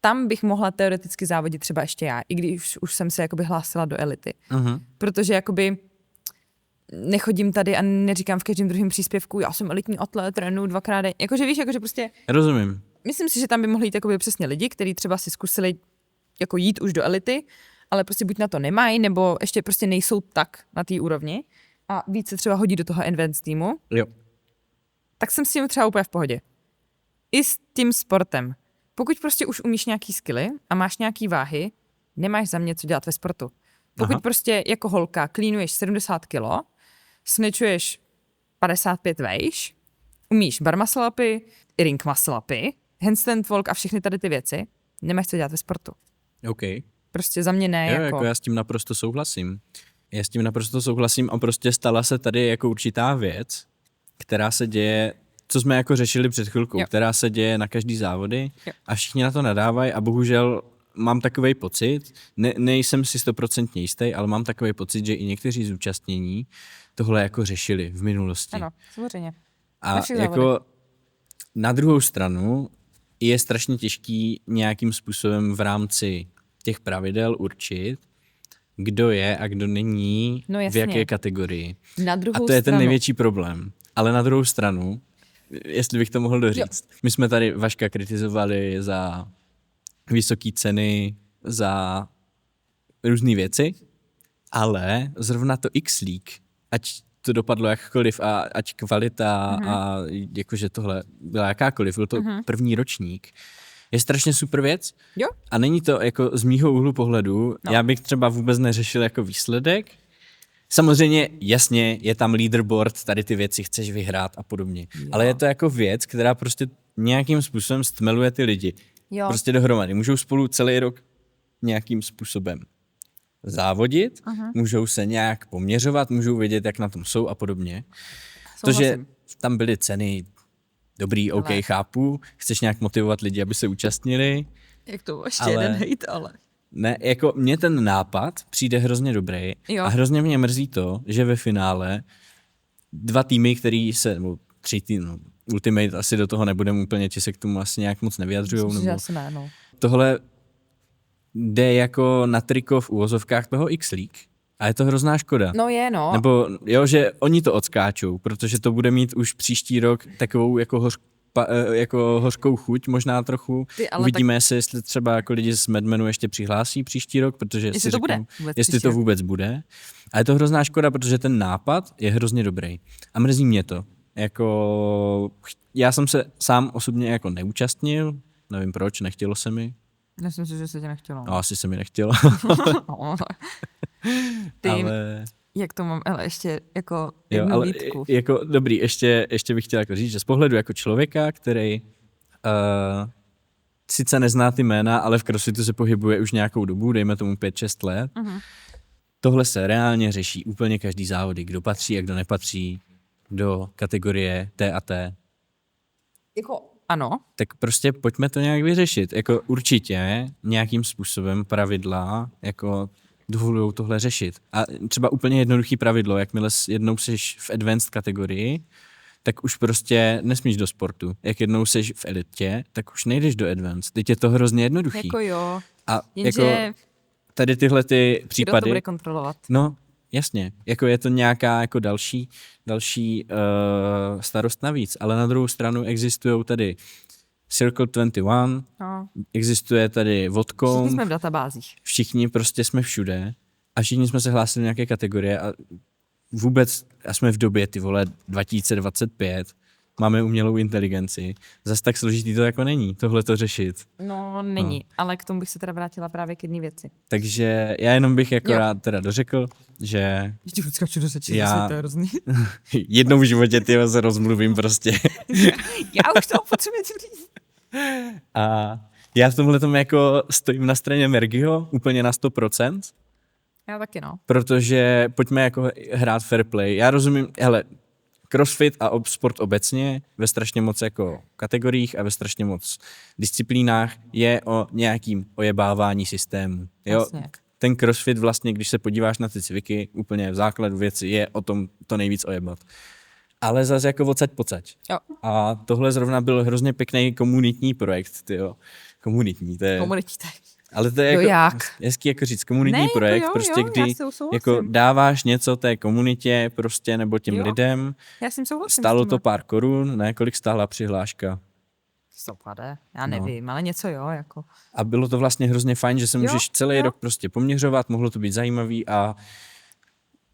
tam bych mohla teoreticky závodit třeba ještě já, i když už jsem se jakoby hlásila do elity. Protože jakoby nechodím tady a neříkám v každém druhém příspěvku, já jsem elitní atlet, trénuju 2krát denně. Jakože víš, jakože prostě... Rozumím. Myslím si, že tam by mohli jít jakoby přesně lidi, kteří třeba si zkusili jako jít už do elity, ale prostě buď na to nemají, nebo ještě prostě nejsou tak na té úrovni a víc se třeba hodí do toho advanced týmu. Jo. Tak jsem s tím třeba úplně v pohodě. I s tím sportem. Pokud prostě už umíš nějaký skilly a máš nějaký váhy, nemáš za mě co dělat ve sportu. Pokud prostě jako holka klínuješ 70 kilo, snečuješ 55 vejš, umíš bar muscle upy, ring muscle upy, handstand walk a všechny tady ty věci, nemáš co dělat ve sportu. OK. Prostě za mě ne. Jo, jako já s tím naprosto souhlasím. A prostě stala se tady jako určitá věc, která se děje, co jsme jako řešili před chvilkou, která se děje na každý závody a všichni na to nadávají a bohužel mám takovej pocit, nejsem si 100% jistý, ale mám takový pocit, že i někteří zúčastnění tohle jako řešili v minulosti. Ano, samozřejmě. A jako na druhou stranu je strašně těžký nějakým způsobem v rámci těch pravidel určit, kdo je a kdo není v jaké kategorii. A to je ten největší problém. Ale na druhou stranu, jestli bych to mohl doříct, my jsme tady Vaška kritizovali za vysoké ceny, za různé věci, ale zrovna to X-League, ať to dopadlo jakkoliv a ať kvalita a jakože tohle byla jakákoliv, byl to první ročník, je strašně super věc. Jo. A není to jako z mýho úhlu pohledu, já bych třeba vůbec neřešil jako výsledek. Samozřejmě, jasně, je tam leaderboard, tady ty věci chceš vyhrát a podobně. Jo. Ale je to jako věc, která prostě nějakým způsobem stmeluje ty lidi. Jo. Prostě dohromady. Můžou spolu celý rok nějakým způsobem závodit, můžou se nějak poměřovat, můžou vědět, jak na tom jsou a podobně. To, že tam byly ceny dobrý, OK, chápu, chceš nějak motivovat lidi, aby se účastnili, Jak to ještě Ale- jeden hejt, ale. Ne, jako mně ten nápad přijde hrozně dobrý Jo. a hrozně mě mrzí to, že ve finále 2 týmy, nebo 3 týmy, no, Ultimate asi do toho nebudeme úplně, ti se k tomu asi nějak moc nevyjadřujou. Myslím, že Nebo asi ne, no. tohle jde jako na triko v úvozovkách toho X-League a je to hrozná škoda. No je, no. Nebo jo, že oni to odskáčou, protože to bude mít už příští rok takovou jako hořkou chuť možná trochu. Ale Uvidíme, jestli třeba jako lidi z Madmanu ještě přihlásí příští rok, protože Jestli si to řeknou, bude vůbec jestli příští to rok. vůbec bude. A je to hrozná škoda, protože ten nápad je hrozně dobrý. A mrzí mě to. Jako, já jsem se sám osobně jako neúčastnil, nevím proč, nechtělo se mi. Myslím si, že se tě nechtělo. No, asi se mi nechtělo. No. Ty, Ale... jak to mám, ale ještě jako Jo, jednu ale výtku. jako dobrý, ještě bych chtěl jako říct, že z pohledu jako člověka, který sice nezná ty jména, ale v crossfitu se pohybuje už nějakou dobu, dejme tomu 5-6 let, tohle se reálně řeší úplně každý závody, kdo patří a kdo nepatří do kategorie T a T. Jako, ano, Tak prostě pojďme to nějak vyřešit. Jako určitě nějakým způsobem pravidla jako dovolují tohle řešit. A třeba úplně jednoduchý pravidlo, jakmile jednou seš v advanced kategorii, tak už prostě nesmíš do sportu. Jak jednou seš v elitě, tak už nejdeš do advanced. Teď je to hrozně jednoduchý. jako jo. A Jenže jako tady tyhle ty kdo to případy... bude kontrolovat? No, jasně. Jako je to nějaká jako další starost navíc. Ale na druhou stranu existují tady Circle 21, No. existuje tady Všichni Vodcom, jsme v databázích. všichni prostě jsme všude a všichni jsme se hlásili do nějaké kategorie a vůbec, a jsme v době, ty vole, 2025, máme umělou inteligenci, zas tak složitý to jako není, tohle to řešit. No, není, ale k tomu bych se teda vrátila právě k jedné věci. Takže já jenom bych jako Jo. rád teda dořekl, že Ještě odskaču do řeči, Já- to je hrozný. jednou v životě ty se rozmluvím prostě. Já už to potřebuji říct. A já v tomhle tomu jako stojím na straně Mergyho úplně na 100%, Já taky, no. protože pojďme jako hrát fair play. Já rozumím, hele, crossfit a sport obecně ve strašně moc jako kategoriích a ve strašně moc disciplínách je o nějakým ojebávání systému. Jo? Jasně. Ten crossfit vlastně, když se podíváš na ty cviky, úplně v základu věci je o tom to nejvíc ojebat. Ale zase jako odsaď pocať. Jo, A tohle zrovna byl hrozně pěkný komunitní projekt, tyjo. Komunitní, to je... komunitní. Ale to je Jo, jako, jak? hezký jako říct, komunitní Ne, jako projekt, jo, prostě jo, kdy já s tou souhlasím. jako dáváš něco té komunitě prostě nebo těm Jo. lidem, Já s tím souhlasím. stálo to pár korun, ne, kolik stála přihláška. Stopade, já nevím, ale něco jo, jako. A bylo to vlastně hrozně fajn, že se můžeš celý jo. rok prostě poměřovat, mohlo to být zajímavý a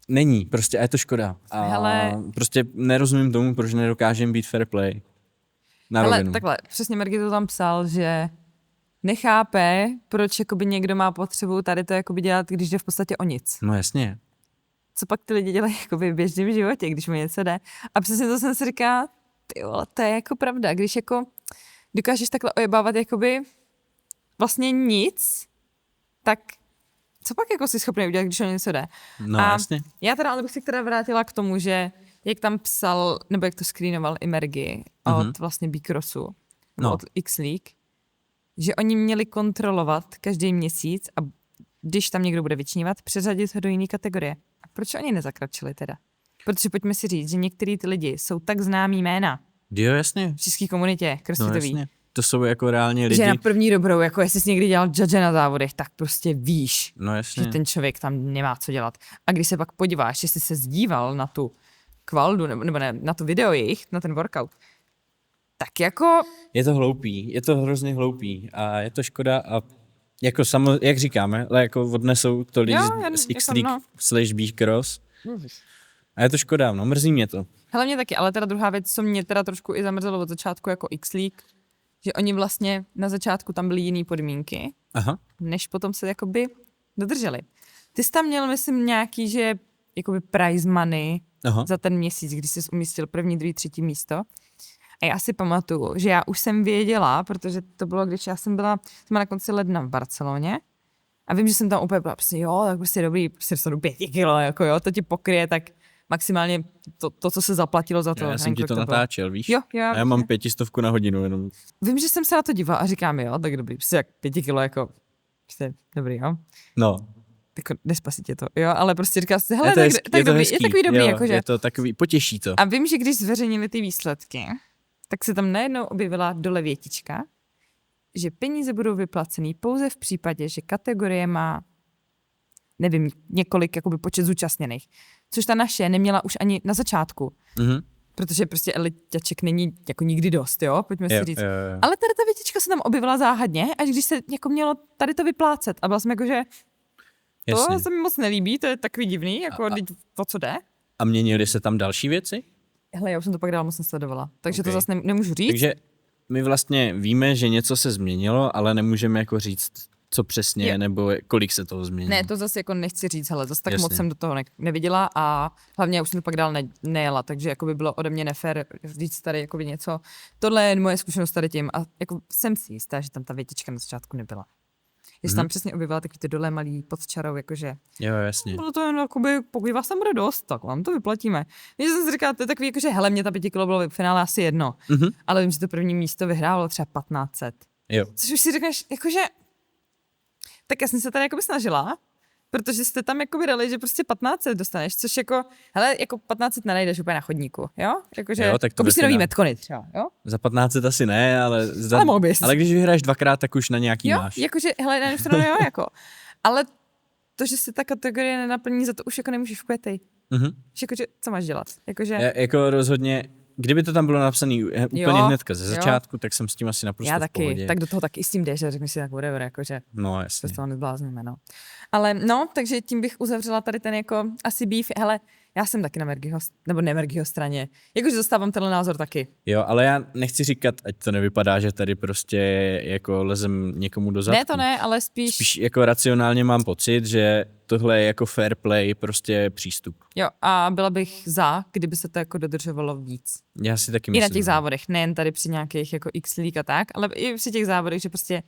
není, prostě a je to škoda. A Hele. prostě nerozumím tomu, proč nedokážeme být fair play. Na Ale rovinu. takhle, přesně Mergy to tam psal, že nechápe, proč jakoby někdo má potřebu tady to jakoby dělat, když jde v podstatě o nic. No jasně. Co pak ty lidi dělají jakoby v běžném životě, když mu něco jde. A přesně to jsem si říkala, ty vole, to je jako pravda, když jako dokážeš takhle ojebávat jakoby vlastně nic, tak co pak jako jsi schopný udělat, když o něco jde? No A jasně. já teda, ale bych se teda vrátila k tomu, že jak tam psal, nebo jak to screenoval i Mergy od vlastně B-Crossu, nebo No. od X-League, že oni měli kontrolovat každý měsíc a když tam někdo bude vyčnívat, přeřadit ho do jiné kategorie. A proč oni nezakročili teda? Protože pojďme si říct, že některý ty lidi jsou tak známý jména Jo, jasně. v české komunitě, No crossfitový, jasně. To jsou jako reálně lidi. že na první dobrou, jako jestli jsi někdy dělal judge na závodech, tak prostě víš, No jasně. že ten člověk tam nemá co dělat. A když se pak podíváš, jestli se zdíval na tu kvaldu, nebo ne, na to video jejich, na ten workout, tak jako, Je to hloupý, je to hrozně hloupý a je to škoda a jako jak říkáme, ale jako odnesou to lidi z jako X-League no. / B-Cross a je to škoda, no mrzí mě to. hele mě taky, ale teda druhá věc, co mě teda trošku i zamrzelo od začátku jako X-League, že oni vlastně na začátku tam byly jiný podmínky, Aha. než potom se jakoby dodrželi. Ty jsi tam měl, myslím, nějaký, že jakoby prize money Aha. za ten měsíc, kdy jsi umístil první, druhý, třetí místo. A já si pamatuju, že já už jsem věděla, protože to bylo, když já jsem byla na konci ledna v Barceloně a vím, že jsem tam úplně byla, prostě jo, tak prostě dobrý, prostě dostanu 5 kilo, jako jo, to ti pokryje, tak maximálně to co se zaplatilo za to. Já jsem nevím, ti kolik to bylo. natáčel, víš? Jo, A já mám 500 na hodinu jenom. Vím, že jsem se na to dívala a říkám, jo, tak dobrý, prostě jak 5 kilo, jako, prostě dobrý, jo. No. Jako nespasí to, jo, ale prostě říká si, hele, Je to hezký, tak dobrý, hezký. je takový dobrý, jo, jakože. Je to takový, potěší to. A vím, že když zveřejnili ty výsledky, tak se tam najednou objevila dole větička, že peníze budou vyplacený pouze v případě, že kategorie má, nevím, několik jakoby počet zúčastněných. Což ta naše neměla už ani na začátku. Mhm. Protože prostě elitaček není jako nikdy dost, jo, pojďme si říct. Jo. Ale tady ta větička se tam objevila záhadně, až když se jako mělo tady to vyplácet. A byla jsem jako, že to Jasně. se mi moc nelíbí, to je takový divný, jako to, co jde. A měnily se tam další věci? Hele, já už jsem to pak dál moc nesledovala, takže to Ok. zase nemůžu říct. Takže my vlastně víme, že něco se změnilo, ale nemůžeme jako říct, co přesně, Jo. nebo kolik se toho změnilo. Ne, to zase jako nechci říct, hele, zase tak Jasně. moc jsem do toho neviděla a hlavně já už jsem to pak dál nejela, takže jako by bylo ode mě nefér říct tady jako by něco. Tohle je moje zkušenost tady tím a jako jsem si jistá, že tam ta větička na začátku nebyla. Že se tam přesně objevila takový ty dole malý pod čarou, jakože Jo, jasně. no to jen jakoby, pokud vás tam bude dost, tak vám to vyplatíme. Když jsem si říkala, to je takový, jakože hele, mě ta 5 kilo bylo v finále asi jedno, ale vím, že to první místo vyhrálo třeba 1500. Jo. Což už si řekneš, jakože, tak já jsem se tady jakoby snažila, protože jste tam jakoby dali, že prostě 1500 dostaneš, což jako, hele, jako 1500 nenajdeš úplně na chodníku, jo? Jakože, Jo, tak to koupíš si ve nový finále. metcony třeba, jo? Za 1500 asi ne, ale, Ale mohl bys. ale když vyhráš dvakrát, tak už na nějaký Jo, máš. jakože, hele, na jednu stranu jo, jako, ale to, že se ta kategorie nenaplní, za to už jako nemůžeš vkvětej. Mhm. Jakože, co máš dělat? Jakože, Jako rozhodně, kdyby to tam bylo napsané úplně Jo, hnedka ze jo. začátku, tak jsem s tím asi naprosto já v taky, pohodě. tak do toho taky s tím jdeš a řekneš si tak whatever, jakože, No, se jasně. z toho nezblázníme, no. Ale no, takže tím bych uzavřela tady ten jako asi beef. Hele, já jsem taky na Mergyho, nebo Nemergyho straně. Jakože zastávám tenhle názor taky. Jo, ale já nechci říkat, ať to nevypadá, že tady prostě jako lezem někomu do zadku. Ne, to ne, ale spíš Jako racionálně mám pocit, že tohle je jako fair play, prostě přístup. jo, a byla bych za, kdyby se to jako dodržovalo víc. Já si taky I myslím. na těch závodech, nejen tady při nějakých jako X League a tak, ale i při těch závodech, že prostě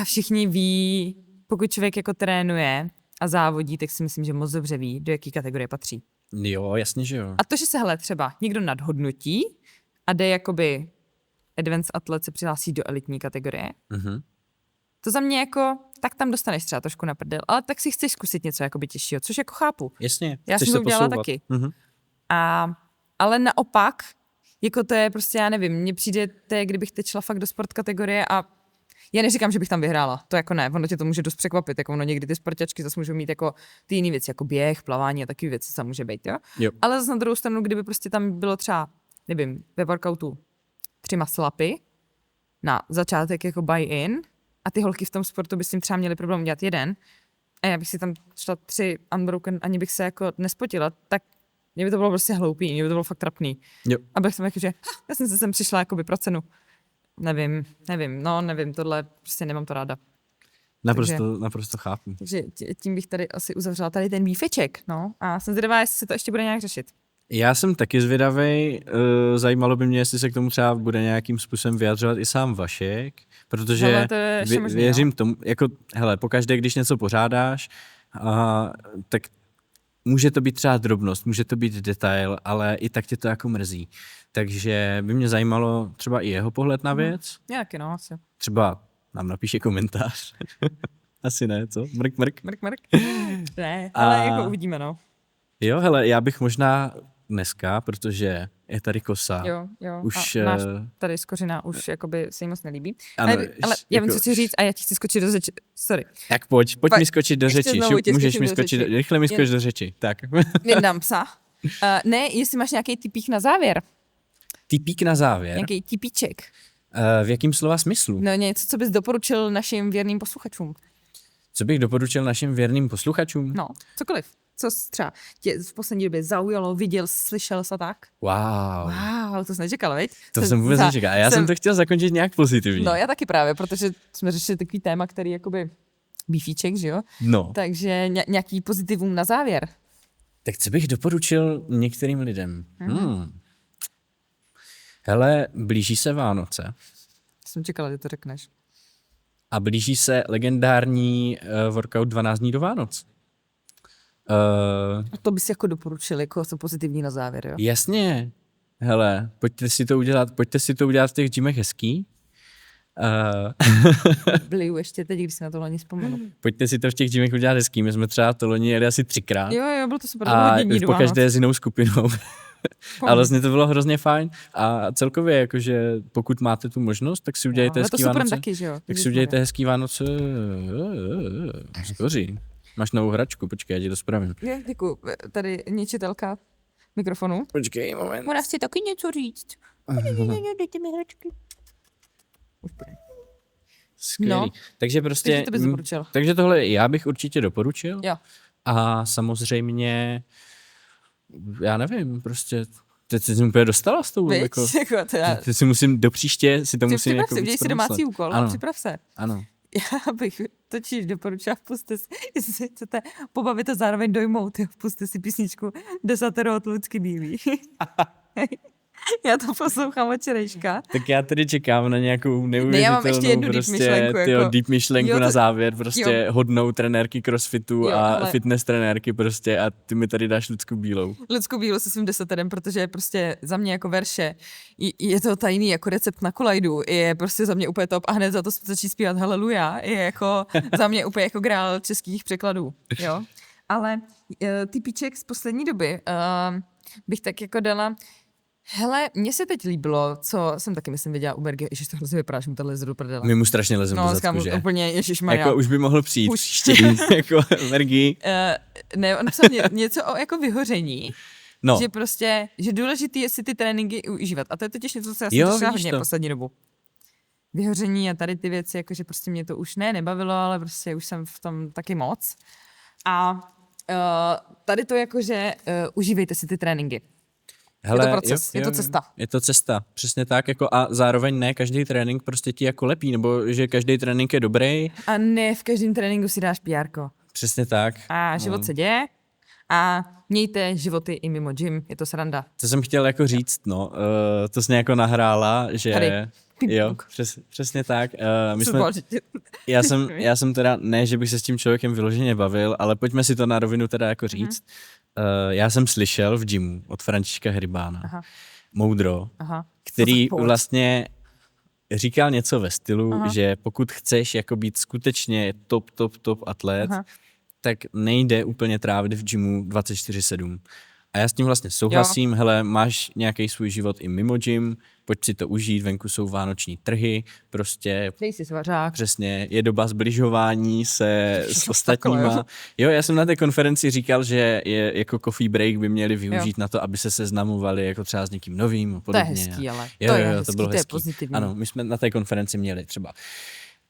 všichni ví, pokud člověk jako trénuje a závodí, tak si myslím, že moc dobře ví, do jaký kategorie patří. Jo, jasně, že jo. A to, že se hele třeba někdo nadhodnotí a jde jakoby advanced atlet se přihlásí do elitní kategorie, Mhm. to za mě jako, tak tam dostaneš třeba trošku na prdel, ale tak si chceš zkusit něco jakoby těžšího, což jako chápu. Jasně. Já chceš jsem se to udělala posouvat. taky. Mhm. Ale naopak, jako to je prostě, já nevím, mně přijde, to je, kdybych teď šla fakt do sport kategorie a já neříkám, že bych tam vyhrála, to jako ne, ono tě to může dost překvapit, jako ono někdy ty sportačky zase můžou mít jako ty jiné věci, jako běh, plavání a takové věci, co může být, jo? Jo. Ale zase na druhou stranu, kdyby prostě tam bylo třeba, nevím, ve workoutu 3 muscle upy na začátek jako buy-in a ty holky v tom sportu by s tím třeba měly problém udělat jeden a já bych si tam šla 3 unbroken, ani bych se jako nespotila, tak mě by to bylo prostě hloupý, mě by to bylo fakt trapný. Jo. A bych jsem jako, že já jsem se sem přišla jakoby pro cenu. Nevím, tohle prostě nemám to ráda. Naprosto chápu. Takže tím bych tady asi uzavřela tady ten výfeček, no. A jsem zvědavá, jestli se to ještě bude nějak řešit. Já jsem taky zvědavej, zajímalo by mě, jestli se k tomu třeba bude nějakým způsobem vyjadřovat i sám Vašek, protože Hele, to je ještě možný, věřím tomu, jako, hele, pokaždé, když něco pořádáš, tak může to být třeba drobnost, může to být detail, ale i tak tě to jako mrzí. Takže by mě zajímalo třeba i jeho pohled na věc. Nějaký, no, asi. Třeba nám napíše komentář. Asi ne, co? Mrk, mrk. Mrk. Ne, ale jako uvidíme, no. Jo, hele, já bych možná dneska, protože je tady kosa. Jo. Už, a máš tady skořina, už jakoby se jí moc nelíbí. Ano, ale já vím, jako- co chci říct a já ti chci skočit do řeči. Sorry. Tak pojď mi skočit do ještě řeči. znovu tě Můžeš skočím mi do skočit, řeči. rychle mi skoč do řeči. Tak. Vyndám psa. Ne, jestli máš nějaký tipík na závěr. Tipík na závěr. Nějaký tipíček. V jakým slova smyslu? No něco, co bys doporučil našim věrným posluchačům. Co bych doporučil našim věrným posluchačům? No, cokoliv. Co jsi třeba tě v poslední době zaujalo, viděl, slyšel se tak? Wow. Wow, to jsi nečekal, veď? To jsem vůbec nečekal. A já jsem to chtěl zakončit nějak pozitivně. No, já taky právě, protože jsme řešili takový téma, který jakoby bífíček, že jo? No. Takže nějaký pozitivum na závěr. Tak co bych doporučil některým lidem? Hele, blíží se Vánoce Jsem čekala, že to řekneš. a blíží se legendární workout 12 dní do Vánoc. A to bys jako doporučil, jako co pozitivní na závěr, jo? Jasně. Hele, pojďte si to udělat v těch gymech hezký. Bliju ještě teď, když si na to loni vzpomenu. Pojďte si to v těch gymech udělat hezký. My jsme třeba to loni jeli asi 3krát. Jo, bylo to super, A hodně dní pokaždé s jinou skupinou. A vlastně to bylo hrozně fajn. A celkově, jakože pokud máte tu možnost, tak si udělejte hezký Vánoce. Taky, že jo? Tak si udělejte hezký Vánoce. Skoří. Máš novou hračku, počkej, já ti to spravím. Děkuju. Tady ničitelka mikrofonu. Počkej, moment. Ona chce taky něco říct. Dejte mi hračky. Skvělý. No. Takže prostě, Takže to bys doporučil. takže tohle já bych určitě doporučil. Jo. A samozřejmě, já nevím, prostě, teď jsi úplně dostala s tou, Víš, jako, jako to já... teď si musím do příště, si to musím Připrav jako si, víc udělej si promyslet. domácí úkol Ano, a připrav se. ano. Já bych totiž doporučila, puste si, jestli se chcete pobavit a zároveň dojmout, jo, puste si písničku Desatero od Lucky Bílý. Já to poslouchám od včerejška. Tak já tedy čekám na nějakou já mám ještě jednu neuvěřitelnou deep prostě, myšlenku, tyjo, jako- deep myšlenku Jo, to- na závěr, prostě jo. hodnou trenérky crossfitu Jo, a ale- fitness trenérky prostě a ty mi tady dáš Lucku Bílou. Lucku Bílou se svým desaterem, protože je prostě za mě jako verše, je to tajný jako recept na kolajdu, je prostě za mě úplně top a hned za to začít zpívat Haleluja, je jako za mě úplně jako grál českých překladů, jo. Ale typíček z poslední doby bych tak jako dala. Hele, mně se teď líbilo, co jsem taky myslím viděla u Bergy, ježiš, to hrozně vypadá, že mu tady lezu do prdele. My mu strašně lezeme do zadku, říkám, že? úplně, ježišmarja. Jako už by mohl přijít Už. příště, jako energii. Ne, on psal něco o jako vyhoření. No, Že prostě, že důležitý je si ty tréninky užívat. A to je totiž něco, co já Jo, jsem řešila vidíš hodně to. poslední dobu. Vyhoření a tady ty věci, jakože prostě mě to už nebavilo, ale prostě už jsem v tom taky moc. A tady to jakože užívejte si ty tréninky. hele, to proces, je to cesta. Je to cesta, přesně tak, jako a zároveň ne každý trénink prostě ti jako lepí, nebo že každý trénink je dobrý. A ne v každém tréninku si dáš PRko. Přesně tak. A život se děje a mějte životy i mimo gym, je to sranda. Co jsem chtěl jako říct, no, to jsi nějak nahrála, že... Tady. Jo, přesně tak. My Co jsme, bylo, že tě- já jsem teda, ne, že bych se s tím člověkem vyloženě bavil, ale pojďme si to na rovinu teda jako říct. Já jsem slyšel v gymu od Františka Hrybána Aha. moudro, Aha. který Co to vlastně říkal něco ve stylu, že pokud chceš jako být skutečně top atlet, Aha. tak nejde úplně trávit v gymu 24/7. A já s tím vlastně souhlasím, hele, máš nějaký svůj život i mimo gym, pojď si to užít, venku jsou vánoční trhy, prostě Dej si svařák. přesně, je doba zbližování se s Takhle, ostatníma. jo. Jo, já jsem na té konferenci říkal, že je jako coffee break by měli využít na to, aby se seznamovali jako třeba s někým novým a To je podobně. hezký, ale. Jo, to je jo, hezký, to bylo to je hezký. pozitivní. Ano, my jsme na té konferenci měli třeba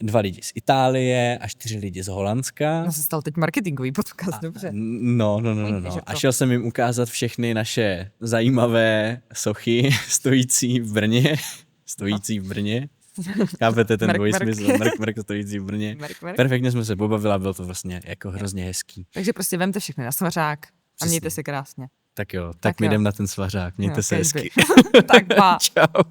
2 lidi z Itálie a 4 lidi z Holandska. No se stal teď marketingový podcast, dobře. No. A šel jsem jim ukázat všechny naše zajímavé sochy stojící v Brně. Chápete ten dvojí smysl? Merk stojící v Brně. Merk. Perfektně jsme se pobavili a bylo to vlastně jako hrozně hezký. Takže prostě vemte všechny na svařák a Přesně. mějte se krásně. Tak jo, Tak tak my jo. jdem na ten svařák. Mějte se kežby. hezky. Tak pa. Čau.